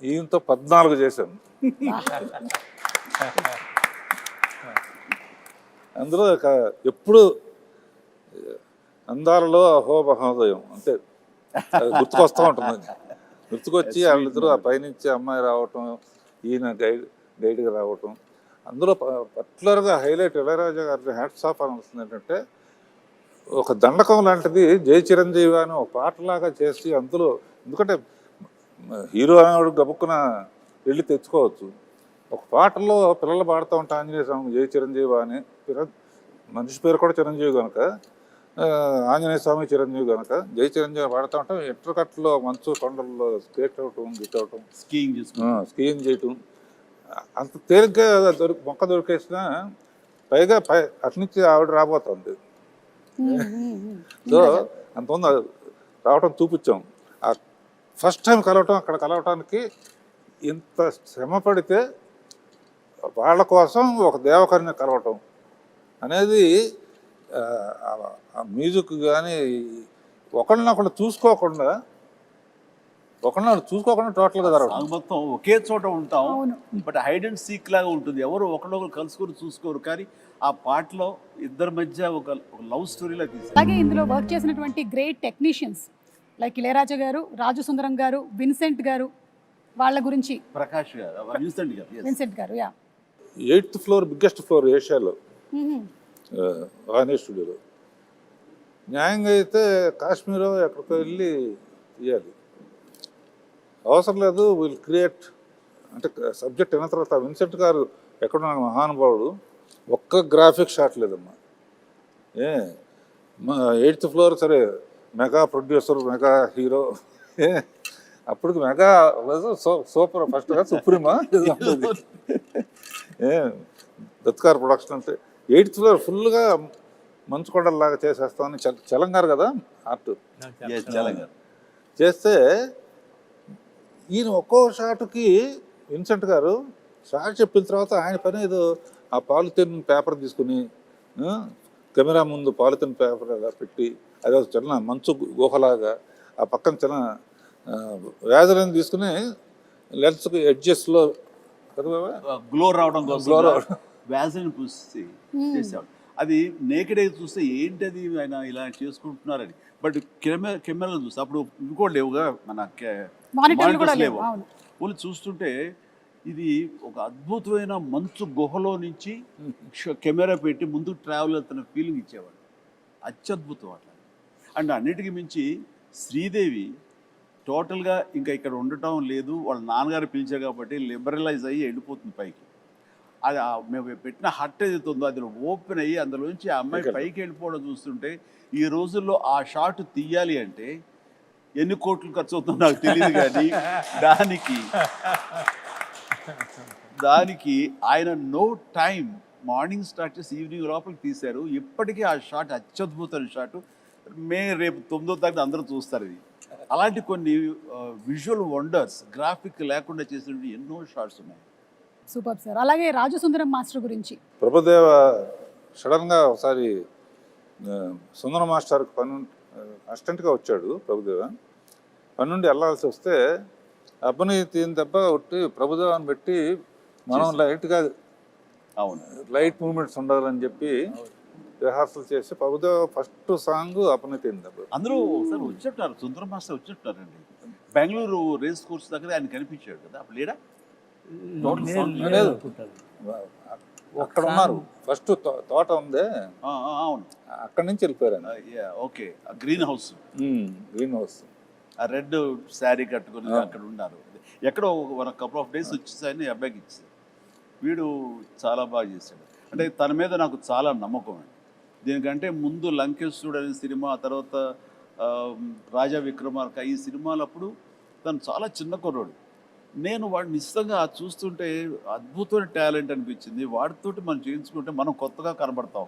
ఈయనతో 14 చేశాను. అందులో ఎప్పుడు అందాలలో అహో మహోదయం అంతే గుర్తుకొస్తూ ఉంటుంది. గుర్తుకొచ్చి వాళ్ళిద్దరూ ఆ పైనుంచి అమ్మాయి రావటం, ఈయన గైడ్గా రావటం. అందులో పర్టికులర్గా హైలైట్ ఇళయరాజా గారి హ్యాట్స్ ఆఫ్ అనిపిస్తుంది ఏంటంటే, ఒక దండకం లాంటిది జై చిరంజీవి అని ఒక పాటలాగా చేసి అందులో, ఎందుకంటే హీరో అనేవాడు గబుక్కున వెళ్ళి తెచ్చుకోవచ్చు. ఒక పాటలో పిల్లలు పాడుతూ ఉంటా ఆంజనేయ స్వామి జై చిరంజీవి అని, మనిషి పేరు కూడా చిరంజీవి కనుక, ఆంజనేయ స్వామి చిరంజీవి కనుక జై చిరంజీవి పాడుతూ ఉంటాం. ఎట్రకట్లో మంచు కొండల్లో స్కేట్ అవటం, గిట్ అవటం, స్కీయింగ్ చేయటం అంత తేలిగ్గా మొక్క దొరికేసిన, పైగా అట్నుంచి ఆవిడ రాబోతుంది. సో అంతమంది రావటం చూపించాం. ఆ ఫస్ట్ టైం కలవటం, అక్కడ కలవటానికి ఇంత శ్రమ పడితే వాళ్ళ కోసం ఒక దేవకరిని కలవటం అనేది మ్యూజిక్ కానీ ఒకళ్ళనొకళ్ళు చూసుకోకుండా టోటల్గా జరగదు. మొత్తం ఒకే చోట ఉంటాం, బట్ హైడ్ అండ్ సీక్ లాగా ఉంటుంది. ఎవరు ఒకళ్ళొకరు కలుసుకొని చూసుకోరు, కానీ ఆ పాటలో ఇద్దరి మధ్య ఒక లవ్ స్టోరీలా తీశారు. అలాగే ఇందులో వర్క్ చేసినటువంటి గ్రేట్ టెక్నీషియన్స్ లైక్ ఇళయరాజా గారు, రాజు సుందరం గారు, విన్సెంట్ గారు, వాళ్ళ గురించి. ప్రకాష్ గారు, విన్సెంట్ గారు 8th ఫ్లోర్ బిగ్గెస్ట్ ఫ్లోర్ ఏషియాలో వానే స్టూడియోలో. న్యాయంగా అయితే కాశ్మీరో ఎక్కడికో వెళ్ళి తీయాలి, అవసరం లేదు. విల్ క్రియేట్ అంటే సబ్జెక్ట్ అయిన తర్వాత విన్సెంట్ గారు ఎక్కడున్న మహానుభావుడు, ఒక్క గ్రాఫిక్ షాట్ లేదమ్మా. 8th ఫ్లోర్ సరే, మెగా ప్రొడ్యూసర్, మెగా హీరో. అప్పటికి మెగా సూపర్ ఫస్ట్ సుప్రీమా దత్కార్ ప్రొడక్షన్ అంటే 8th ఫ్లోర్ ఫుల్గా మంచుకొండలాగా చేసేస్తామని చలంగారు కదా ఆర్ట్ చేస్తే, ఈయన ఒక్కో షాటుకి విన్సెంట్ గారు షాట్ చెప్పిన తర్వాత ఆయన పని ఏదో ఆ పాలిథిన్ పేపర్ తీసుకుని కెమెరా ముందు పాలిథిన్ పేపర్ అలా పెట్టి అది ఒక చిన్న మంచు గుహలాగా ఆ పక్కన చిన్న వ్యాధులను తీసుకుని లెన్స్కి ఎడ్జెస్లో గ్లో రావడం Glow కోసం రావడం. వ్యాజిన్ పూసి చేసేవాడు. అది నేకెడ్ అయితే చూస్తే ఏంటది ఆయన ఇలా చేసుకుంటున్నారని, బట్ కెమెరాలో చూస్తే అప్పుడు ఇంకోటి లేవుగా మన మానిటర్లు కూడా monitors లేవు. అవును. వాళ్ళు చూస్తుంటే ఇది ఒక అద్భుతమైన మంచు గుహలో నుంచి కెమెరా పెట్టి ముందుకు ట్రావెల్ అవుతున్న ఫీలింగ్ ఇచ్చేవాడు. అత్యద్భుతం అట్లా. అండ్ అన్నిటికీ మించి శ్రీదేవి టోటల్గా ఇంకా ఇక్కడ ఉండటం లేదు, వాళ్ళ నాన్నగారు పిలిచారు కాబట్టి లిబరలైజ్ అయ్యి వెళ్ళిపోతుంది పైకి. అది మేము పెట్టిన హట్ ఏదైతే ఉందో అది ఓపెన్ అయ్యి అందులోంచి ఆ అమ్మాయి పైకి వెళ్ళిపోవడం చూస్తుంటే ఈ రోజుల్లో ఆ షాట్ తీయాలి అంటే ఎన్ని కోట్లు ఖర్చు అవుతుందో నాకు తెలియదు, కానీ దానికి ఆయన నో టైం మార్నింగ్ స్టార్ట్ చేసి ఈవినింగ్ లోపలికి తీశారు. ఇప్పటికీ ఆ షాట్ అత్యద్భుతమైన షాట్. రేపు 9వ తారీఖు అందరూ చూస్తారు ఇది. అలాంటి కొన్ని విజువల్ వండర్స్ గ్రాఫిక్ లేకుండా చేసిన ఎన్నో షాట్స్ ఉన్నాయి. Super sir. అలాగే రాజు సుందరం మాస్టర్ గురించి ప్రభుదేవ సడన్గా ఒకసారి సుందర మాస్టర్కి అసిస్టెంట్గా వచ్చాడు ప్రభుదేవ. పని నుండి వెళ్ళాల్సి వస్తే అబ్బని తీని దెబ్బ కొట్టి ప్రభుదేవాన్ని పెట్టి మనం లైట్గా అవును లైట్ మూమెంట్స్ ఉండాలని చెప్పి రిహార్సల్ చేసి ప్రభుదేవ ఫస్ట్ సాంగ్ అబ్బని తీని దెబ్బ. అందరూ ఒకసారి వచ్చేటారు, సుందర మాస్టర్ వచ్చేటారండి. బెంగళూరు రేస్ కోర్స్ దగ్గర ఆయన కనిపించాడు కదా, అప్పుడు లేడా? లేదు, అక్కడ ఉన్నారు. ఫస్ట్ తోట ఉందే, అవును, అక్కడి నుంచి వెళ్ళిపోయారు. Okay, green house, green house, ఆ రెడ్ శారీ కట్టుకుని అక్కడ ఉన్నారు. ఎక్కడో ఒక కపుల్ ఆఫ్ డేస్ వచ్చేసాయని అబ్బాయికి ఇచ్చారు. వీడు చాలా బాగా చేశాడు. అంటే తన మీద నాకు చాలా నమ్మకం అండి. దీనికంటే ముందు లంకేశ్వరుడు అనే సినిమా, ఆ తర్వాత రాజా విక్రమార్క, ఈ సినిమాలప్పుడు తను చాలా చిన్న కుర్రోడు. నేను వాడిని నిశ్చితంగా చూస్తుంటే అద్భుతమైన టాలెంట్ అనిపించింది. వాడితోటి మనం చేయించుకుంటే మనం కొత్తగా కనబడతాం.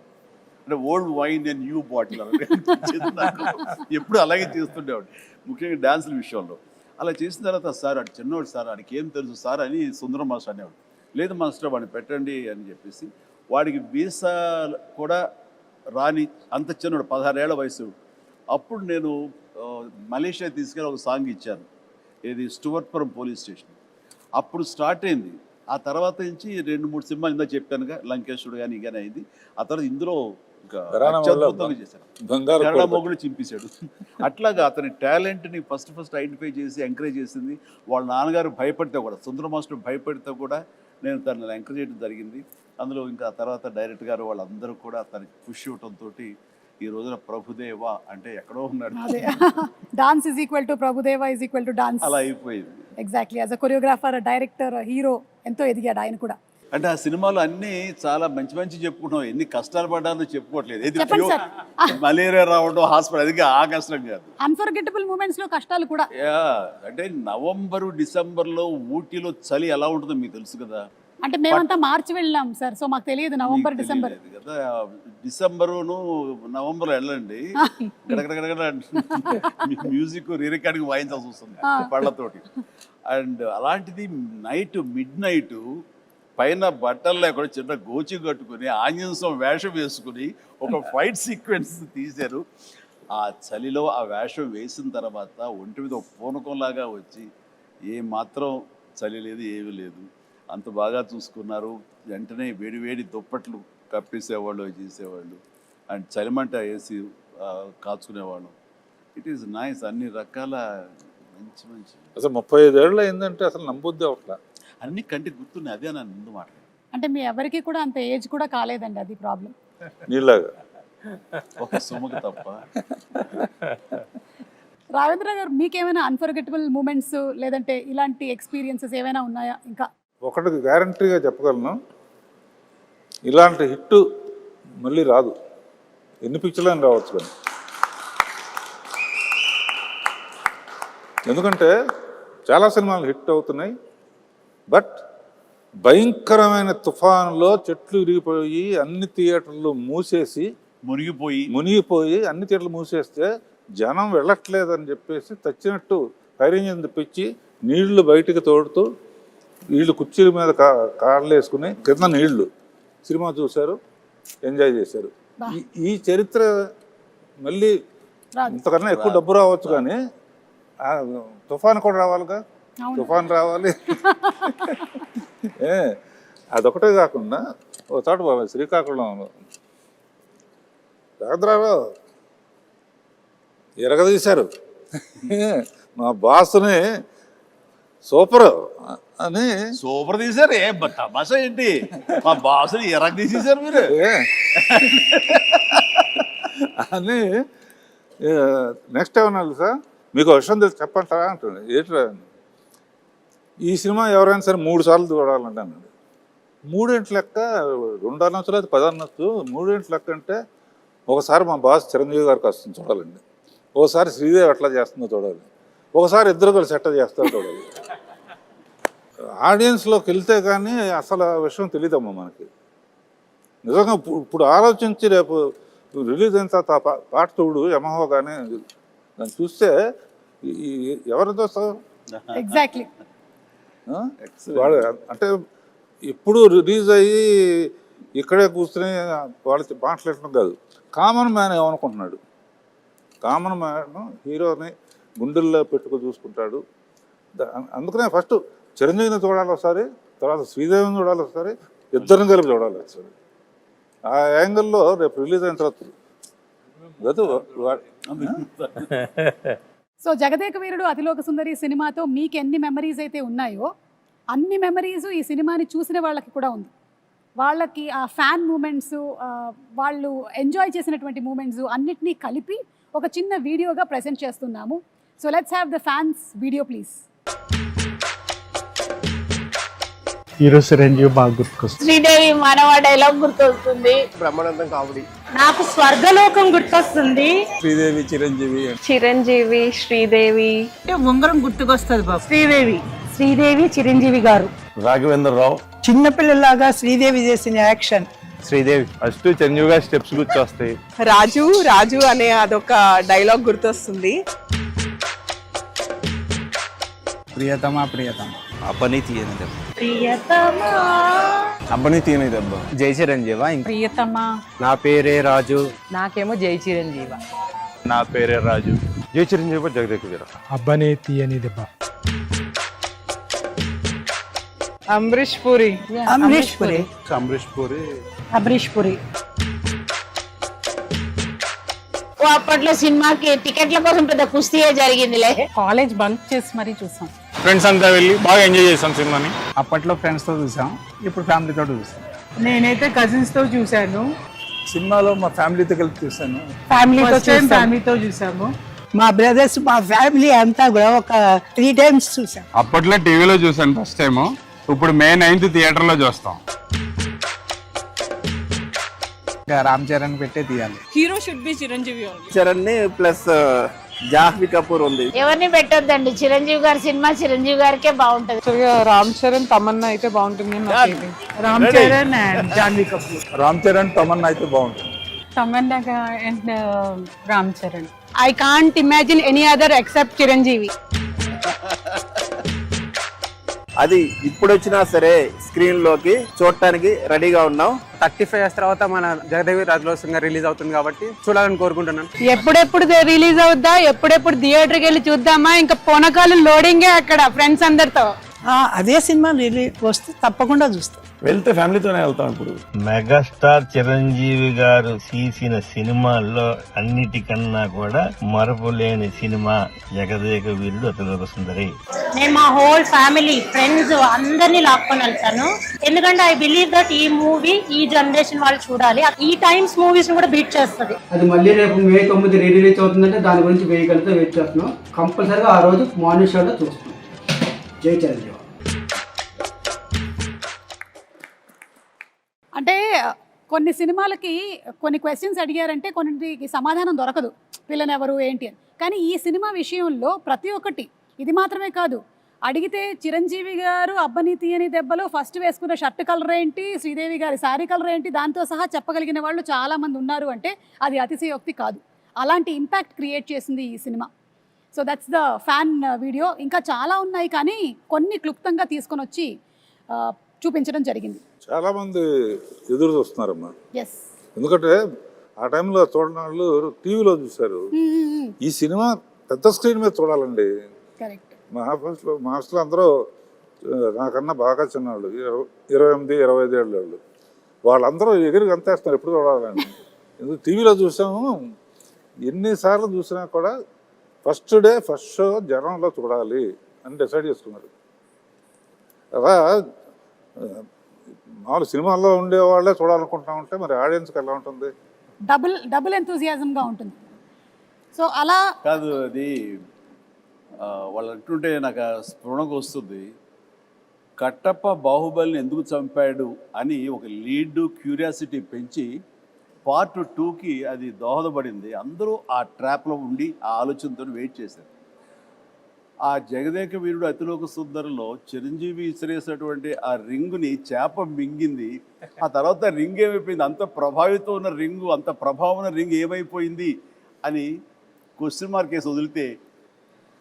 అంటే old wine and new bottle ఎప్పుడు అలాగే చేస్తుండేవాడు, ముఖ్యంగా డ్యాన్సుల విషయంలో. అలా చేసిన తర్వాత సార్ అటు చిన్నవాడు సార్, వాడికి ఏం తెలుసు సార్ అని సుందరం మాస్టర్ అనేవాడు. లేదు మాస్టర్ వాడిని పెట్టండి అని చెప్పేసి, వాడికి వీసా కూడా రాని అంత చిన్నవాడు, 16 ఏళ్ల వయసు. అప్పుడు నేను మలేషియా తీసుకెళ్ళి ఒక సాంగ్ ఇచ్చాను, ఇది స్టువర్ట్పురం పోలీస్ స్టేషన్. అప్పుడు స్టార్ట్ అయింది. ఆ తర్వాత నుంచి 2-3 సినిమాలు ఇందా చెప్పానుగా, లంకేశ్వరుడు కానీ కానీ అయింది. ఆ తర్వాత ఇందులో అత్యద్భుతంగా చేశాడు, కన్నడ మొగుడు చింపేశాడు. అట్లాగా అతని టాలెంట్ని ఫస్ట్ ఐడెంటిఫై చేసి ఎంకరేజ్ చేసింది. వాళ్ళ నాన్నగారు భయపడితే కూడా, సుందర మాస్టర్ భయపడితే కూడా నేను తనని ఎంకరేజ్ చేయడం జరిగింది. అందులో ఇంకా తర్వాత డైరెక్టర్ గారు వాళ్ళందరూ కూడా తనకి పుష్ ఇవ్వడంతో ఈ రోజున ప్రభుదేవ అంటే ఎక్కడో ఉన్నాడు. Dance is equal to Prabhudeva is equal to dance, అలా అయిపోయింది. Exactly. As a choreographer, director, hero ఎంతో ఎదిగాడు ఆయన కూడా. అంటే ఆ సినిమాలో అన్ని చాలా మంచి చెప్పుకుంటాం, ఎన్ని కష్టాలు పడ్డారో చెప్పుకోవట్లేదు. ఇది చెప్పండి సార్. మలేరియా రావడం, హాస్పిటల్, అది ఆ కష్టం కాదు. అన్ఫర్గెటబుల్ మూమెంట్స్ లో కష్టాలు కూడా. అంటే నవంబరు డిసెంబర్లో ఊటీలో చలి ఎలా ఉంటుందో మీకు తెలుసు కదా. అంటే మేమంతా మార్చి వెళ్ళాం సార్, సో మాకు తెలియదు నవంబర్ డిసెంబర్ కదా. డిసెంబరును నవంబర్ వెళ్ళండి, మ్యూజిక్ రికార్డింగ్ వాయించాల్సి వస్తుంది పళ్ళతోటి. అండ్ అలాంటిది మిడ్ నైట్ పైన బట్టలు లేకుండా చిన్న గోచి కట్టుకుని ఆంజనేయం వేషం వేసుకుని ఒక ఫైట్ సీక్వెన్స్ తీశారు. ఆ చలిలో ఆ వేషం వేసిన తర్వాత ఒంటి మీద ఒక పూనకంలాగా వచ్చి ఏ మాత్రం చలి లేదు, ఏమీ లేదు, అంత బాగా చూసుకున్నారు. వెంటనే వేడి దుప్పట్లు కప్పేసేవాళ్ళు, చేసేవాళ్ళు. అండ్ చలిమంట వేసి కాచుకునేవాళ్ళం. It is nice. అన్ని రకాల మంచి అసలు 35 ఏళ్ళు అయిందంటే అసలు నమ్మొద్దే అట్లా అన్ని కంటికి గుర్తున్నాయి. అదే నా ముందు మాట. అంటే మీ ఎవరికి కూడా అంత ఏజ్ కూడా కాలేదండి, అది ప్రాబ్లం. నీలాగా ఒక సుమకు తప్ప. రావేంద్ర గారు, మీకేమైనా అన్ఫర్గెటబుల్ మూమెంట్స్ లేదంటే ఇలాంటి ఎక్స్పీరియన్సెస్ ఏమైనా ఉన్నాయా? ఇంకా ఒకటి గ్యారంటీగా చెప్పగలను, ఇలాంటి హిట్ మళ్ళీ రాదు. ఎన్ని పిక్చర్లని రావచ్చు కానీ, ఎందుకంటే చాలా సినిమాలు హిట్ అవుతున్నాయి. బట్ భయంకరమైన తుఫానులో చెట్లు విరిగిపోయి అన్ని థియేటర్లు మూసేసి మునిగిపోయి అన్ని థియేటర్లు మూసేస్తే జనం వెళ్ళట్లేదని చెప్పేసి తెచ్చినట్టు ఫైర్ ఇంజిన్ తెప్పించి నీళ్లు బయటికి తోడుతూ వీళ్ళు కుర్చీల మీద కాళ్ళు వేసుకుని కింద నీళ్లు సినిమా చూశారు, ఎంజాయ్ చేశారు. ఈ చరిత్ర మళ్ళీ రాదు. ఇంతకన్నా ఎక్కువ డబ్బు రావచ్చు కానీ ఆ తుఫాన్ కూడా రావాలిగా. అవును. తుఫాన్ రావాలి. అదొకటే కాకుండా ఒక చోట శ్రీకాకుళం రాఘద్రాలో ఎరగదీశారు. మా బాసుని సూపర్ అని సూపర్ తీశారు. తమాషా ఏంటి, మా బాసుని ఎరగ తీసేశారు మీరు అని. నెక్స్ట్ ఏమన్నా సార్ మీకు విషయం తెలిసి చెప్పంటారా అంటుంది. ఏంటి ఈ సినిమా ఎవరైనా సరే 3 సార్లు చూడాలంటాను. 3 గంటల లెక్క 2 అనొచ్చు లేదా 10 అనొచ్చు. 3 గంటల లెక్క అంటే ఒకసారి మా బాస్ చిరంజీవి గారికి వస్తుంది చూడాలండి, ఒకసారి శ్రీదేవి ఎట్లా చేస్తుందో చూడాలి, ఒకసారి ఇద్దరు కలిసి ఎట్లా చేస్తారో చూడాలి. ఆడియన్స్లోకి వెళ్తే కానీ అసలు ఆ విషయం తెలియదమ్మా మనకి. నిజంగా ఇప్పుడు ఆలోచించి రేపు రిలీజ్ అయిన తర్వాత పాట చూడు యమహో కానీ దాన్ని చూస్తే ఎవరితో ఎగ్జాక్ట్లీ వాడు అంటే ఇప్పుడు రిలీజ్ అయ్యి ఇక్కడే కూర్చుని వాళ్ళు మాట్లాడటం కాదు, కామన్ మ్యాన్ ఏమనుకుంటున్నాడు. కామన్ మ్యాన్ హీరోని గుండెల్లో పెట్టుకు చూసుకుంటాడు. అందుకనే ఫస్ట్ చిరంజీవిని చూడాలి ఒకసారి, తర్వాత శ్రీదేవిని చూడాలి ఒకసారి, ఇద్దరిని కలిపి చూడాలి ఒకసారి. ఆ యాంగిల్లో రేపు రిలీజ్ అయిన తర్వాత సో జగదేక వీరుడు అతిలోక సుందరి సినిమాతో మీకు ఎన్ని మెమరీస్ అయితే ఉన్నాయో అన్ని మెమరీస్ ఈ సినిమాని చూసిన వాళ్ళకి కూడా ఉంది. వాళ్ళకి ఆ ఫ్యాన్ మూమెంట్స్, వాళ్ళు ఎంజాయ్ చేసినటువంటి మూమెంట్స్ అన్నిటినీ కలిపి ఒక చిన్న వీడియోగా ప్రెజెంట్ చేస్తున్నాము. So let's have the fans video please. Hero Chiranjeevi బాగా గుర్తుకొస్తుంది. శ్రీదేవి మానవ డైలాగ్ గుర్తొస్తుంది. బ్రహ్మానందం కామెడీ. నాకు స్వర్గలోకం గుర్తొస్తుంది. శ్రీదేవి చిరంజీవి చిరంజీవి శ్రీదేవి ఉంగరం గుర్తుకొస్తుంది బాబు. శ్రీదేవి చిరంజీవి గారు. రాఘవేంద్ర రావు చిన్నపిల్లలాగా శ్రీదేవి చేసిన యాక్షన్. శ్రీదేవి ఫస్ట్ చిరంజీవి గారి స్టెప్స్ గుర్తొస్తాయి. రాజు రాజు అనే అదొక డైలాగ్ గుర్తొస్తుంది. ప్రియతమా ప్రియతమ అబ్బని తీయని దెబ్బ, ప్రియతమా అబ్బని తీయని దెబ్బ. జై చిరంజీవా. ప్రియతమా. నా పేరే రాజు. నాకేమో జై చిరంజీవ. నా పేరే రాజు. జై చిరంజీవి జగదేక వీర. అబ్బని తీయని దెబ్బ. అమరీష్ పురి. అమరీష్ పురి. అమరీష్ పూరి. అమరీష్ పురి. అప్పట్లో సినిమాకి టికెట్ల కోసం పెద్ద కుస్తీయే జరిగిందిలే. కాలేజ్ బంక్ చేసి మరీ చూసాం. ఫ్రెండ్స్ అంతా వెళ్ళి బాగా ఎంజాయ్ చేసాం సినిమాని. అప్పట్లో ఫ్రెండ్స్ తో చూసాం, ఇప్పుడు ఫ్యామిలీతో చూసాం. నేనైతే కజిన్స్ తో చూసాను. సినిమాలో మా ఫ్యామిలీతో కలిపి చూసాను. ఫ్యామిలీతో చూసాము. మా బ్రదర్స్ మా ఫ్యామిలీ అంతా కూడా ఒక 3 times చూసాం. అప్పట్లో టీవీలో చూసాను ఫస్ట్ టైం, ఇప్పుడు May 9th థియేటర్లో చూస్తాం. రామ్ చరణ్ పెట్టే తీయాలి. Hero should be Chiranjeevi. Charan plus Jahnavi Kapoor ఉంది. ఎవరిని పెట్టొద్దండి, చిరంజీవి గారి సినిమా చిరంజీవి గారికే బాగుంటది. రామ్ చరణ్ తమన్నా అయితే బాగుంటుంది. రామ్ చరణ్ అండ్ జాన్వీ కపూర్. రామ్ చరణ్ తమన్నా అయితే బాగుంటుంది. Tamannaah and Ram Charan. I can't imagine any other except Chiranjeevi. అది ఇప్పుడు వచ్చినా సరే స్క్రీన్ లోకి చూడటానికి రెడీగా ఉన్నాం. 35 years తర్వాత మన జగదేవి రాజులోసంగా రిలీజ్ అవుతుంది కాబట్టి చూడాలని కోరుకుంటున్నాను. ఎప్పుడెప్పుడు రిలీజ్ అవుద్దా, ఎప్పుడెప్పుడు థియేటర్కి వెళ్ళి చూద్దామా, ఇంకా పోనకాలం లోడింగే అక్కడ ఫ్రెండ్స్ అందరితో. అదే సినిమా రిలీజ్ వస్తే తప్పకుండా చూస్తాం. వెళ్తే ఫ్యామిలీతోనే వెళ్తాం. ఇప్పుడు మెగాస్టార్ చిరంజీవి గారు తీసిన సినిమాల్లో అన్నిటికన్నా కూడా మరపులేని సినిమా జగదేక వీరుడు అతిలోక సుందరి. నేను మా హోల్ ఫ్యామిలీ ఫ్రెండ్స్ అందరినీ లాక్కొని వెళ్తాను. ఎందుకంటే ఐ బిలీవ్ దట్ ఈ మూవీ ఈ జనరేషన్ వాళ్ళు చూడాలి. ఈ టైమ్స్ మూవీస్ కూడా బీట్ చేస్తుంది. అది మళ్ళీ రేపు May 9 రిలీజ్ అవుతుందంటే దాని గురించి వేయగలిగితే వెయిట్ చేస్తున్నాం. కంపల్సరీగా ఆ రోజు మార్నింగ్ షోలో చూస్తున్నాం. జై చిరంజీవి. అంటే కొన్ని సినిమాలకి కొన్ని క్వశ్చన్స్ అడిగారంటే కొన్నిటికి సమాధానం దొరకదు, పిల్లని ఎవరు ఏంటి అని. కానీ ఈ సినిమా విషయంలో ప్రతి ఒక్కటి, ఇది మాత్రమే కాదు, అడిగితే చిరంజీవి గారు అబ్బని తీయని దెబ్బలో ఫస్ట్ వేసుకున్న షర్ట్ కలర్ ఏంటి, శ్రీదేవి గారి శారీ కలర్ ఏంటి, దాంతో సహా చెప్పగలిగిన వాళ్ళు చాలామంది ఉన్నారు అంటే అది అతిశయోక్తి కాదు. అలాంటి ఇంపాక్ట్ క్రియేట్ చేసింది ఈ cinema. So that's the fan video. ఇంకా చాలా ఉన్నాయి కానీ కొన్ని క్లుప్తంగా తీసుకొని వచ్చి చూపించడం జరిగింది. చాలామంది ఎదురు చూస్తున్నారమ్మా. ఎస్, ఎందుకంటే ఆ టైంలో చూడని వాళ్ళు టీవీలో చూశారు. ఈ సినిమా పెద్ద స్క్రీన్ మీద చూడాలండి. కరెక్ట్. మా హాస్టల్లో అందరూ నాకన్నా బాగా చిన్నవాళ్ళు, 28, 25 ఏళ్ళ వాళ్ళు. వాళ్ళందరూ ఎగిరి అంతేస్తున్నారు ఎప్పుడు చూడాలని. ఎందుకు టీవీలో చూసాము, ఎన్నిసార్లు చూసినా కూడా ఫస్ట్ డే ఫస్ట్ షో జనంలో చూడాలి అని డిసైడ్ చేసుకున్నారు. అలా మామూలు సినిమాల్లో ఉండే వాళ్ళే చూడాలనుకుంటా ఉంటే మరి ఆడియన్స్కి ఎలా ఉంటుంది? డబుల్ ఎంతూజియాజంగా ఉంటుంది. సో అలా కాదు, అది వాళ్ళు అంటుంటే నాకు స్ఫురణకు వస్తుంది. కట్టప్ప బాహుబలిని ఎందుకు చంపాడు అని ఒక లీడ్ క్యూరియాసిటీ పెంచి పార్ట్ 2కి అది దోహదపడింది. అందరూ ఆ ట్రాప్లో ఉండి ఆ ఆలోచనతో వెయిట్ చేశారు. ఆ జగదేక వీరుడు అతిలోక సుందరిలో చిరంజీవి విసిరేసినటువంటి ఆ రింగుని చేప మింగింది. ఆ తర్వాత రింగ్ ఏమైపోయింది, అంత ప్రభావితం ఉన్న రింగు, అంత ప్రభావం ఉన్న రింగ్ ఏమైపోయింది అని క్వశ్చన్ మార్క్ వేసి వదిలితే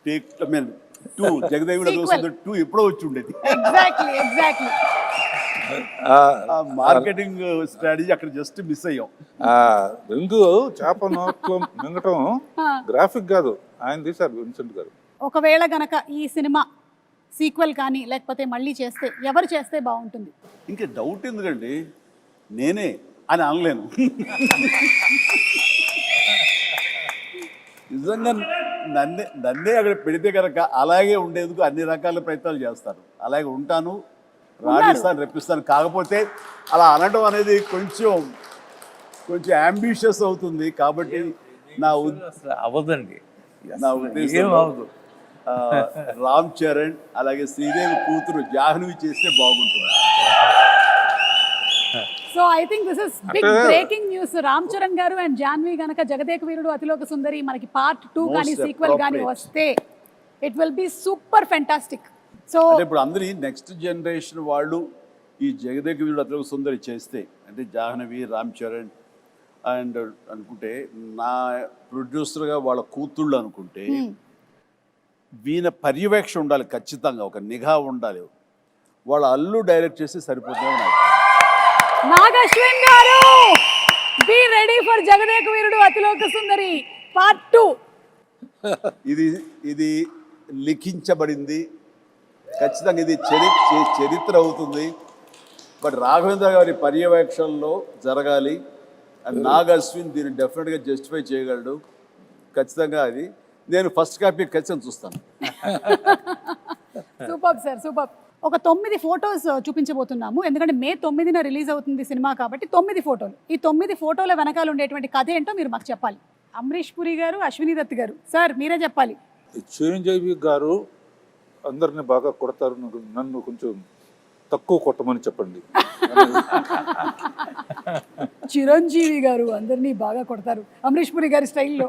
టేక్ 2 జగదేక వీరుడు 2 ఎప్పుడో వచ్చి ఉండేది. ఎగ్జాక్ట్లీ మార్కెటింగ్ స్ట్రాటజీ అక్కడ జస్ట్ మిస్ అయ్యాం. రింగు చేప నోట్లో మింగటం గ్రాఫిక్ కాదు, ఆయన తీశారు విన్సెంట్ గారు. ఒకవేళ గనక ఈ సినిమా సీక్వెల్ కానీ లేకపోతే మళ్ళీ చేస్తే ఎవరు చేస్తే బాగుంటుంది? ఇంకా డౌట్ ఎందుకండి, నేనే అని అనలేను. నిజంగా నన్నే అక్కడ పెడితే కనుక అలాగే ఉండేందుకు అన్ని రకాల ప్రయత్నాలు చేస్తాను. అలాగే ఉంటాను, రాణిస్తాను, రెప్పిస్తాను. కాకపోతే అలా అనడం అనేది కొంచెం అంబిషియస్ అవుతుంది. కాబట్టి అవ్వదండి, నా ఉద్దేశం రామ్ చరణ్ అలాగే శ్రీదేవి కూతురు జాహ్నవి చేస్తే బాగుంటుంది. So I think this is big breaking news. Ram Charan గారు అండ్ జాహ్నవి గనక జగదేక వీరుడు అతిలోక సుందరి మనకి పార్ట్ 2 కానీ సీక్వెల్ కానీ వస్తే it will be super fantastic. So ఇప్పుడు అందరి నెక్స్ట్ జనరేషన్ వాళ్ళు ఈ జగదేక వీరుడు అతిలోక సుందరి చేస్తే, అంటే జాహ్నవి, రామ్ చరణ్ అండ్ అనుకుంటే నా ప్రొడ్యూసర్గా వాళ్ళ కూతుళ్ళు అనుకుంటే వీణ పర్యవేక్షణ ఉండాలి, ఖచ్చితంగా ఒక నిఘా ఉండాలి. వాళ్ళ అల్లు డైరెక్ట్ చేసి సరిపోతుంది. నాగశ్విన్ గారు, be ready for Jagadeka Veerudu Athiloka Sundari part 2. ఇది లిఖించబడింది, ఖచ్చితంగా ఇది చరిత్ర అవుతుంది. బట్ రాఘవేంద్ర గారి పర్యవేక్షణలో జరగాలి. అండ్ నాగ్ అశ్విన్ దీన్ని డెఫినెట్గా జస్టిఫై చేయగలడు. ఖచ్చితంగా అది నేను ఫస్ట్ కాపీ ఖచ్చితంగా చూస్తాను. Super sir, super. ఒక 9 ఫొటోస్ చూపించబోతున్నాము. ఎందుకంటే మే 9న రిలీజ్ అవుతుంది సినిమా కాబట్టి 9 ఫోటోలు. ఈ 9 ఫోటోల వెనకాల ఉండేటువంటి కథ ఏంటో మీరు మాకు చెప్పాలి. అమరీష్ పురి గారు, అశ్విని దత్ గారు, సార్ మీరే చెప్పాలి. చిరంజీవి గారు అందరిని బాగా కొడతారు, నన్ను కొంచెం తక్కువ కొట్టమని చెప్పండి. చిరంజీవి గారు అందరినీ బాగా కొడతారు అమరీష్ పురి గారి స్టైల్లో.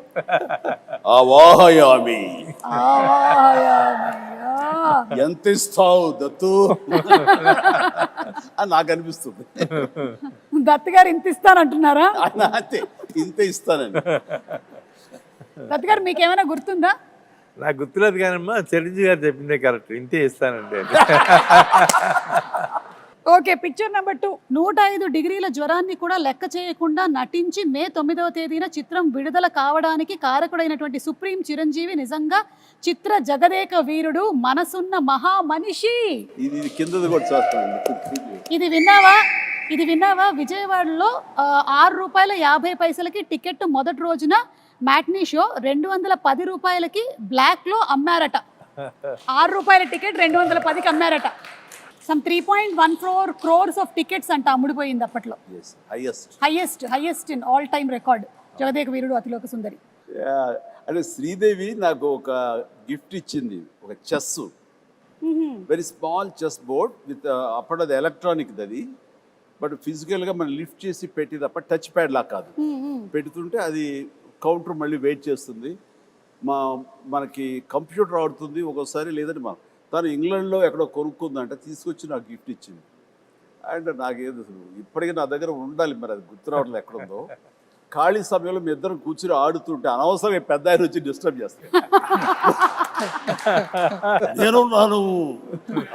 ఎంత ఇస్తావు దత్తు అని నాకు అనిపిస్తుంది. దత్ గారు ఇంత ఇస్తానంటున్నారా? అంతే, ఇంత ఇస్తానండి. దత్ గారు మీకేమైనా గుర్తుందా? నాకు గుర్తులేదు కానమ్మా, చిరంజీవి గారు చెప్పిందే కరెక్ట్, ఇంతే ఇస్తానండి. Okay, picture number 2. 105 డిగ్రీల జ్వరాన్ని కూడా లెక్క చేయకుండా నటించి మే 9వ తేదీన చిత్రం విడుదల కావడానికి కారకుడైనటువంటి సుప్రీం చిరంజీవి నిజంగా చిత్ర జగదేక వీరుడు, మనసున్న మహా మనిషి. ఇది కిందది కూడా చూస్తానండి. ఇది విన్నావా? విజయవాడలో ₹6.50 టికెట్ మొదటి రోజున మ్యాట్నీ షో 210 రూపాయలకి బ్లాక్లో అమ్మారట. ₹6 టికెట్ 210కి అమ్మారట. సమ్ 3.14 crores ఆఫ్ టికెట్స్ అంట అమ్ముడిపోయింది అప్పట్లో. Highest in all time record Jagadeka Veerudu Athiloka Sundari. అంటే శ్రీదేవి నాకు ఒక గిఫ్ట్ ఇచ్చింది, ఒక chess, very small chess board with అప్పుడు అది ఎలక్ట్రానిక్ అది, బట్ ఫిజికల్గా మనం లిఫ్ట్ చేసి పెట్టి తప్ప టచ్ ప్యాడ్ లా కాదు. పెడుతుంటే అది కౌంటర్ మళ్ళీ వెయిట్ చేస్తుంది. మనకి కంప్యూటర్ ఆడుతుంది ఒక్కోసారి, లేదంటే తను ఇంగ్లాండ్లో ఎక్కడో కొనుక్కుందంటే తీసుకొచ్చి నాకు గిఫ్ట్ ఇచ్చింది. అండ్ నాకేదో ఇప్పటికీ నా దగ్గర ఉండాలి, మరి అది గుర్తు రావట్లేదు ఎక్కడుందో. ఖాళీ సమయంలో మీ ఇద్దరం కూర్చుని ఆడుతుంటే అనవసరంగా పెద్ద ఆయన వచ్చి డిస్టర్బ్ చేస్తాను. నేనున్నాను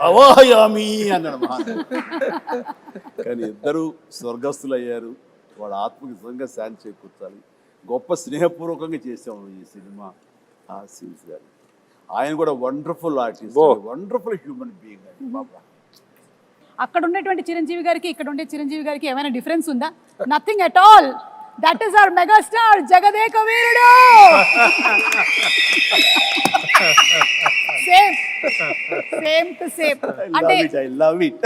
అవాహయామి అన్నాడు మహా. కానీ ఇద్దరు స్వర్గస్థులు అయ్యారు. వాళ్ళ ఆత్మకి నిజంగా శాంతి చేకూర్చాలి. గొప్ప స్నేహపూర్వకంగా చేసాము ఈ సినిమా. ఆ సీన్స్ గారు ఆయన కూడా wonderful artist, wonderful human being అండి బాబా. అక్కడ ఉన్నటువంటి చిరంజీవి గారికి ఇక్కడ ఉండే చిరంజీవి గారికి ఏమైనా డిఫరెన్స్ ఉందా? Nothing at all. That is our megastar Jagadeka Veerudu. Same to same. అంటే I love it.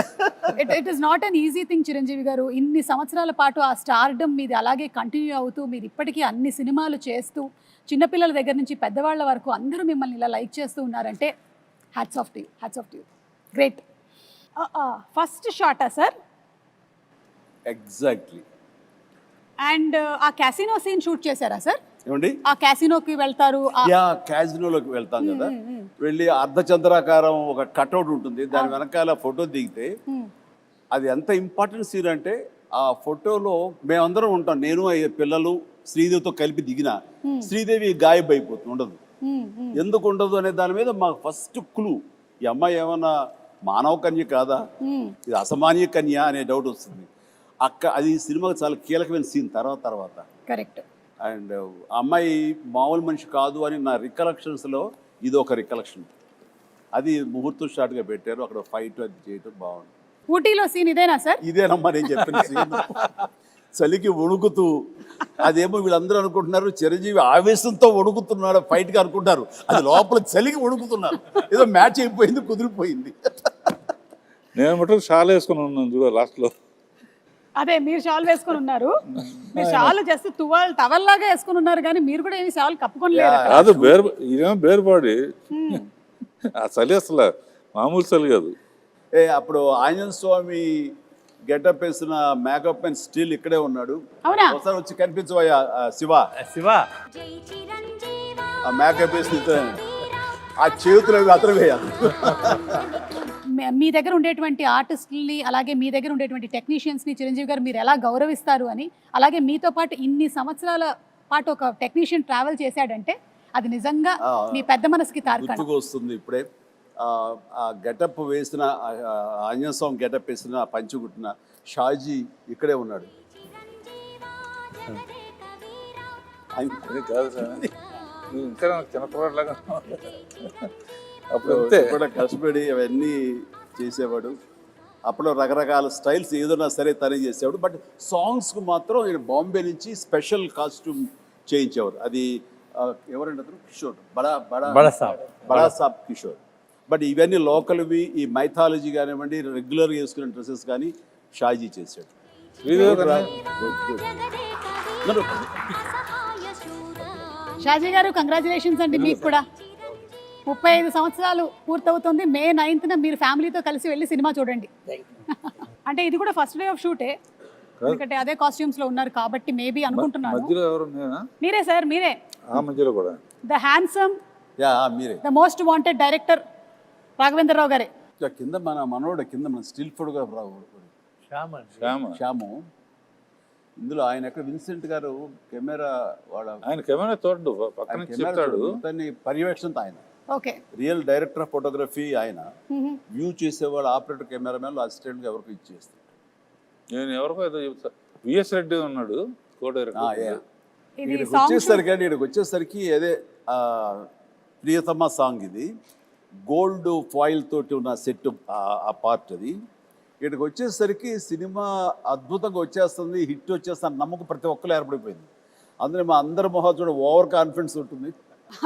It is not an easy thing Chiranjeevi గారు. ఇన్ని సంవత్సరాల పాటు ఆ స్టార్డమ్ మీది అలాగే కంటిన్యూ అవుతూ మీరు ఇప్పటికీ అన్ని సినిమాలు చేస్తూ చిన్నపిల్లల దగ్గర నుంచి పెద్దవాళ్ళ వరకు అందరూ మిమ్మల్ని ఇలా లైక్ చేస్తూ ఉన్నారంటే hats off to you, hats off to you. Great. First షాటా సార్? ఎగ్జాక్ట్లీ. అండ్ ఆ క్యాసినో సీన్ షూట్ చేశారా సార్? ఏమండి? ఆ క్యాసినోకి వెళ్తారు. క్యాజినోలోకి వెళ్తాం కదా, వెళ్ళి అర్ధచంద్రాకారం ఒక కట్అవుట్ ఉంటుంది, దాని వెనకాల ఫోటో దిగితే అది ఎంత ఇంపార్టెంట్ సీన్ అంటే ఆ ఫోటోలో మేమందరం ఉంటాం. నేను పిల్లలు శ్రీదేవితో కలిపి దిగిన శ్రీదేవి గాయబ్ అయిపోతుంది, ఉండదు. ఎందుకు ఉండదు అనే దాని మీద మాకు ఫస్ట్ క్లూ, ఈ అమ్మాయి ఏమన్నా మానవ కన్య కాదా, ఇది అసామాన్య కన్య అనే డౌట్ వస్తుంది. అది సినిమాకి చాలా కీలకమైన సీన్ తర్వాత. కరెక్ట్. అండ్ అమ్మాయి మామూలు మనిషి కాదు అని నా రికలెక్షన్స్లో ఇది ఒక రికలెక్షన్. అది ముహూర్తం షాట్గా పెట్టారు, అక్కడ ఫైట్ అది చేయటం బాగుంది. ఊటీలో సీన్ ఇదేనా సార్? ఇదేనమ్మా నేను చెప్పిన సీన్. చలికి వణుకుతూ, అదేమో వీళ్ళందరూ అనుకుంటున్నారు చిరంజీవి ఆవేశంతో వణుకుతున్నాడు ఫైట్గా అనుకుంటారు, అది లోపల చలికి వణుకుతున్నారు. ఏదో మ్యాచ్ అయిపోయింది, కుదిరిపోయింది. నేను మటుకు షాల్ వేసుకుని ఉన్నాను చూడ లాస్ట్లో. అదే మీరు షాల్ వేసుకుని ఉన్నారు, మీరు షాల్ జస్ట్ టవల్ లాగా వేసుకుని ఉన్నారు, కానీ మీరు కూడా ఏమి షాల్ కప్పుకొని లేదు. అది ఇదేమో బేర్పాడి, ఆ చలి అసలు మామూలు చలి కాదు. అప్పుడు ఆంజనేయ స్వామి గెటప్ వేసిన మేకప్ అండ్ స్టిల్ ఇక్కడే ఉన్నాడు. అవునా? ఒకసారి వచ్చి కనిపించవయ్యా శివ. ఆ మేకప్ వేసి ఆ చేతులు అతను వేయాలి. మీ దగ్గర ఉండేటువంటి ఆర్టిస్టుల్ని అలాగే మీ దగ్గర ఉండేటువంటి టెక్నీషియన్స్ని చిరంజీవి గారు మీరు ఎలా గౌరవిస్తారు అని, అలాగే మీతో పాటు ఇన్ని సంవత్సరాల పాటు ఒక టెక్నీషియన్ ట్రావెల్ చేశాడంటే అది నిజంగా మీ పెద్ద మనసుకి తార్కాణం. గుర్తుకు వస్తుంది ఇప్పుడే ఆ గెటప్ వేసిన ఆంజనేయ స్వామి గెటప్ వేసిన పంచుకుట్టిన షాజీ ఇక్కడే ఉన్నాడు. కాదు సార్, ఇంకా చిన్నపిల్లలాగా అప్పుడు కూడా కష్టపడి అవన్నీ చేసేవాడు. అప్పుడు రకరకాల స్టైల్స్ ఏదైనా సరే తనే చేసేవాడు. బట్ సాంగ్స్కు మాత్రం బాంబే నుంచి స్పెషల్ కాస్ట్యూమ్ చేయించేవారు. అది ఎవరంటే అతను కిషోర్, బడా సాబ్ కిషోర్. బట్ ఇవన్నీ లోకల్వి, ఈ మైథాలజీ కానివ్వండి, రెగ్యులర్గా వేసుకునే డ్రెస్సెస్ కానీ షాజీ చేశాడు. షాజీ గారు కంగ్రాచులేషన్స్ అండి. మీకు కూడా 35 సంవత్సరాలు పూర్తవుతుంది. May 9th మీరు ఫ్యామిలీతో కలిసి వెళ్ళి సినిమా చూడండి. అంటే ఇది కూడా ఫస్ట్ డే ఆఫ్ షూటే, ఎందుకంటే అదే కాస్ట్యూమ్స్ లో ఉన్నారు కాబట్టి మేబీ అనుకుంటున్నాను. మీరే సార్, మీరే. The handsome, the most wanted director Raghavendra Rao గారే. కింద మన మనోడు, కింద మన స్టిల్ ఫోటోగ్రాఫర్ శ్యాము. ఇందులో ఆయన ఎక్కడ విన్సెంట్ గారు కెమెరా, ఆయన కెమెరా తోడు పర్యవేక్షణతో ఆయన okay, real director of photography ఆయన. వ్యూ చేసేవాళ్ళు ఆపరేటర్, కెమెరామెన్, అసిస్టెంట్ ఎవరికి ఇచ్చేస్తారు. నేను ఎవరికో ఏదో చెప్తా, విఎస్ రెడ్డి ఉన్నాడు కో డైరెక్టర్. ఇక్కడికి వచ్చేసరికి అదే ప్రియతమ సాంగ్, ఇది గోల్డ్ ఫాయిల్ తోటి ఉన్న సెట్, ఆ పార్ట్ అది. ఇక్కడికి వచ్చేసరికి సినిమా అద్భుతంగా వచ్చేస్తుంది, హిట్ వచ్చేస్తుంది నమ్మకం ప్రతి ఒక్కరు ఏర్పడిపోయింది. అందులో మా అందరి మొహం ఓవర్ కాన్ఫిడెన్స్ ఉంటుంది.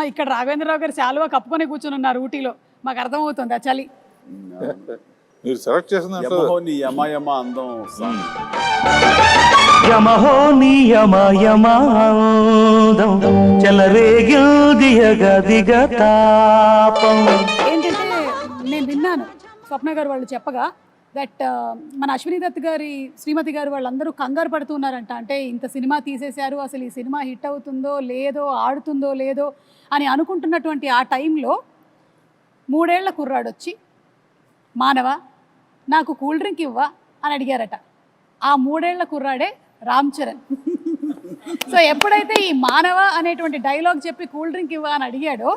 ఇక్కడ రాఘవేంద్రరావు గారు చాలువా కప్పుకొని కూర్చొని ఉన్నారు ఊటీలో, మాకు అర్థమవుతుంది ఆ చలి. మీరు సెలెక్ట్ చేసిన యమ అందం సాంగ్. ఏంటంటే నేను విన్నాను స్వప్న గారు వాళ్ళు చెప్పగా దట్ మన అశ్విని దత్ గారి శ్రీమతి గారు వాళ్ళందరూ కంగారు పడుతున్నారంట. అంటే ఇంత సినిమా తీసేశారు, అసలు ఈ సినిమా హిట్ అవుతుందో లేదో, ఆడుతుందో లేదో అని అనుకుంటున్నటువంటి ఆ టైంలో 3 ఏళ్ల కుర్రాడు వచ్చి, మానవ నాకు కూల్ డ్రింక్ ఇవ్వా అని అడిగారట. ఆ 3 ఏళ్ల కుర్రాడే రామ్ చరణ్. సో ఎప్పుడైతే ఈ మానవ అనేటువంటి డైలాగ్ చెప్పి కూల్ డ్రింక్ ఇవ్వా అని అడిగాడో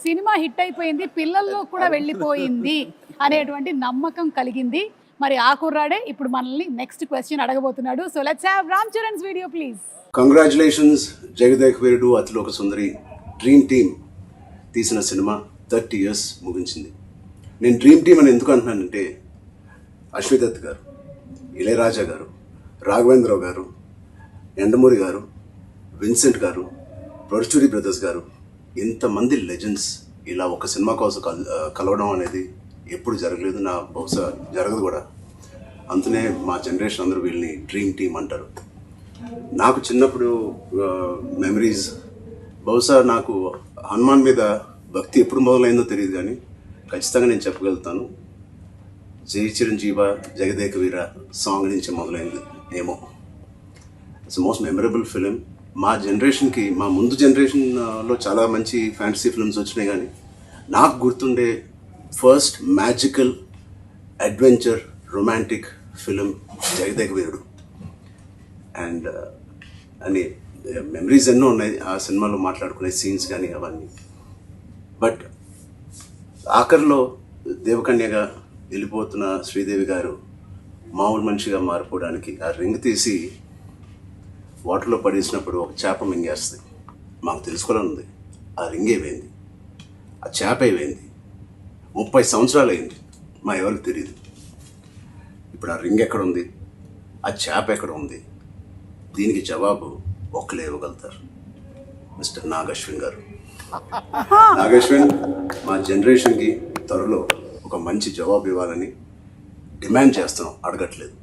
సినిమా హిట్ అయిపోయింది, పిల్లల్లో కూడా వెళ్ళిపోయింది అనేటువంటి నమ్మకం కలిగింది. మరి ఆ కుర్రాడే ఇప్పుడు మనల్ని నెక్స్ట్ క్వశ్చన్ అడగబోతున్నాడు. So let's have Ram Charan's video please. Congratulations Jagadeka Veerudu Athiloka Sundari dream team తీసిన సినిమా 30 years ముగించింది. నేను డ్రీమ్ టీమ్ అని ఎందుకు అంటున్నానంటే అశ్విదత్ గారు, ఇళయరాజా గారు, రాఘవేంద్రరావు గారు, ఎండమూరి గారు, విన్సెంట్ గారు, పరుచూరి బ్రదర్స్ గారు, ఇంతమంది లెజెండ్స్ ఇలా ఒక సినిమా కోసం కలవడం అనేది ఎప్పుడు జరగలేదు, నా బహుశా జరగదు కూడా. అందునే మా జనరేషన్ అందరూ వీళ్ళని డ్రీమ్ టీమ్ అంటారు. నాకు చిన్నప్పుడు మెమరీస్, బహుశా నాకు హనుమాన్ మీద భక్తి ఎప్పుడు మొదలైందో తెలియదు, కానీ ఖచ్చితంగా నేను చెప్పగలుగుతాను జై చిరంజీవ జగదేక వీర సాంగ్ నుంచి మొదలైంది ఏమో. It's most memorable film. మా జనరేషన్కి, మా ముందు జనరేషన్లో చాలా మంచి ఫ్యాంటసీ ఫిల్మ్స్ వచ్చినాయి, కానీ నాకు గుర్తుండే first magical adventure romantic film Jagadeka Veerudu. And అని మెమరీస్ ఎన్నో ఉన్నాయి ఆ సినిమాలో మాట్లాడుకునే సీన్స్ కానీ అవన్నీ. బట్ ఆఖరిలో దేవకన్యగా వెళ్ళిపోతున్న శ్రీదేవి గారు మామూలు మనిషిగా మారిపోవడానికి ఆ రింగ్ తీసి వాటర్లో పడేసినప్పుడు ఒక చేప మింగేస్తుంది. మాకు తెలుసుకోవాలని ఉంది, ఆ రింగ్ ఏమైంది, ఆ చేప ఏమైంది. 30 సంవత్సరాలు అయింది, మా ఎవరికి తెలియదు. ఇప్పుడు ఆ రింగ్ ఎక్కడ ఉంది, ఆ చేప ఎక్కడ ఉంది, దీనికి జవాబు ఒక్కలే ఇవ్వగలుగుతారు, మిస్టర్ నాగశ్విన్ గారు. నాగశ్విన్ మా జనరేషన్కి త్వరలో ఒక మంచి జవాబు ఇవ్వాలని డిమాండ్ చేస్తున్నాం, అడగట్లేదు.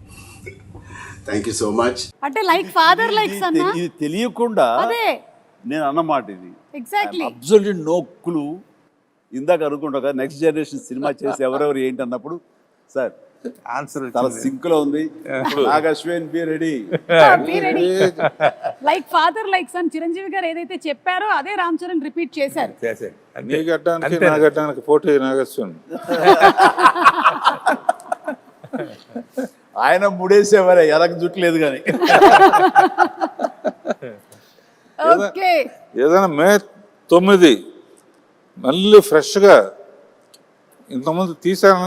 Thank you so much. అంటే లైక్ ఫాదర్ లైక్ సన్. ఇది తెలియకుండా అదే నేను అన్నమాట ఇది. Exactly absolute no clue. ఇందాక అనుకుంటా నెక్స్ట్ జనరేషన్ సినిమా చేసి ఎవరెవరు ఏంటి అన్నప్పుడు సార్ ఆన్సర్ చాలా సింక్ లో ఉంది. Nagashwin be ready. Like father like son Chiranjeevi గారు ఏదైతే చెప్పారో అదే రామ్ చరణ్ రిపీట్ చేశారు. నీ గడ్డానికి నా గడ్డానికి పోటీ నాగశ్విన్. ఆయన ముడేసేవారే, ఎనకు జుట్లేదు కానీ. ఓకే, ఏదైనా May 9 మళ్ళీ ఫ్రెష్గా ఇంతకుముందు తీసాను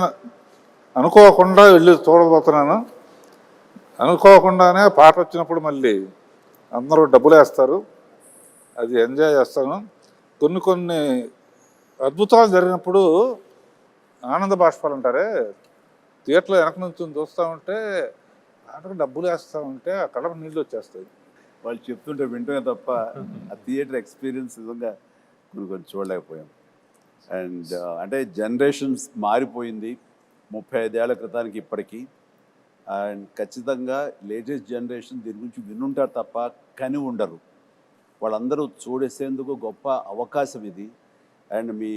అనుకోకుండా వెళ్ళి చూడబోతున్నాను. అనుకోకుండానే పాట వచ్చినప్పుడు మళ్ళీ అందరూ డబ్బులు వేస్తారు, అది ఎంజాయ్ చేస్తాను. కొన్ని అద్భుతాలు జరిగినప్పుడు ఆనంద బాష్పాలు అంటారే, థియేటర్లో వెనక నుంచి చూస్తూ ఉంటే ఆటకు డబ్బులు వేస్తూ ఉంటే ఆ కళ్ళకు నీళ్ళు వచ్చేస్తాయి. వాళ్ళు చెప్తుంటే వింటమే తప్ప ఆ థియేటర్ ఎక్స్పీరియన్స్ నిజంగా కొన్ని చూడలేకపోయాం. అండ్ అంటే జనరేషన్స్ మారిపోయింది 35 ఏళ్ల క్రితానికి ఇప్పటికీ. అండ్ ఖచ్చితంగా లేటెస్ట్ జనరేషన్ దీని గురించి వినుంటారు తప్ప కని ఉండరు. వాళ్ళందరూ చూడేసేందుకు గొప్ప అవకాశం ఇది. అండ్ మీ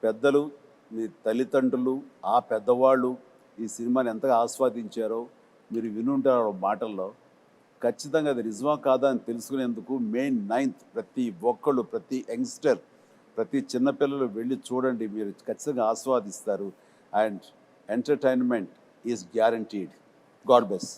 పెద్దలు, మీ తల్లిదండ్రులు, ఆ పెద్దవాళ్ళు ఈ సినిమాని ఎంతగా ఆస్వాదించారో మీరు వినుంటారు మాటల్లో. ఖచ్చితంగా అది నిజమా కాదా అని తెలుసుకునేందుకు May 9th ప్రతి ఒక్కళ్ళు, ప్రతి యంగ్స్టర్, ప్రతి చిన్నపిల్లలు వెళ్ళి చూడండి, మీరు ఖచ్చితంగా ఆస్వాదిస్తారు. And entertainment is guaranteed. God bless.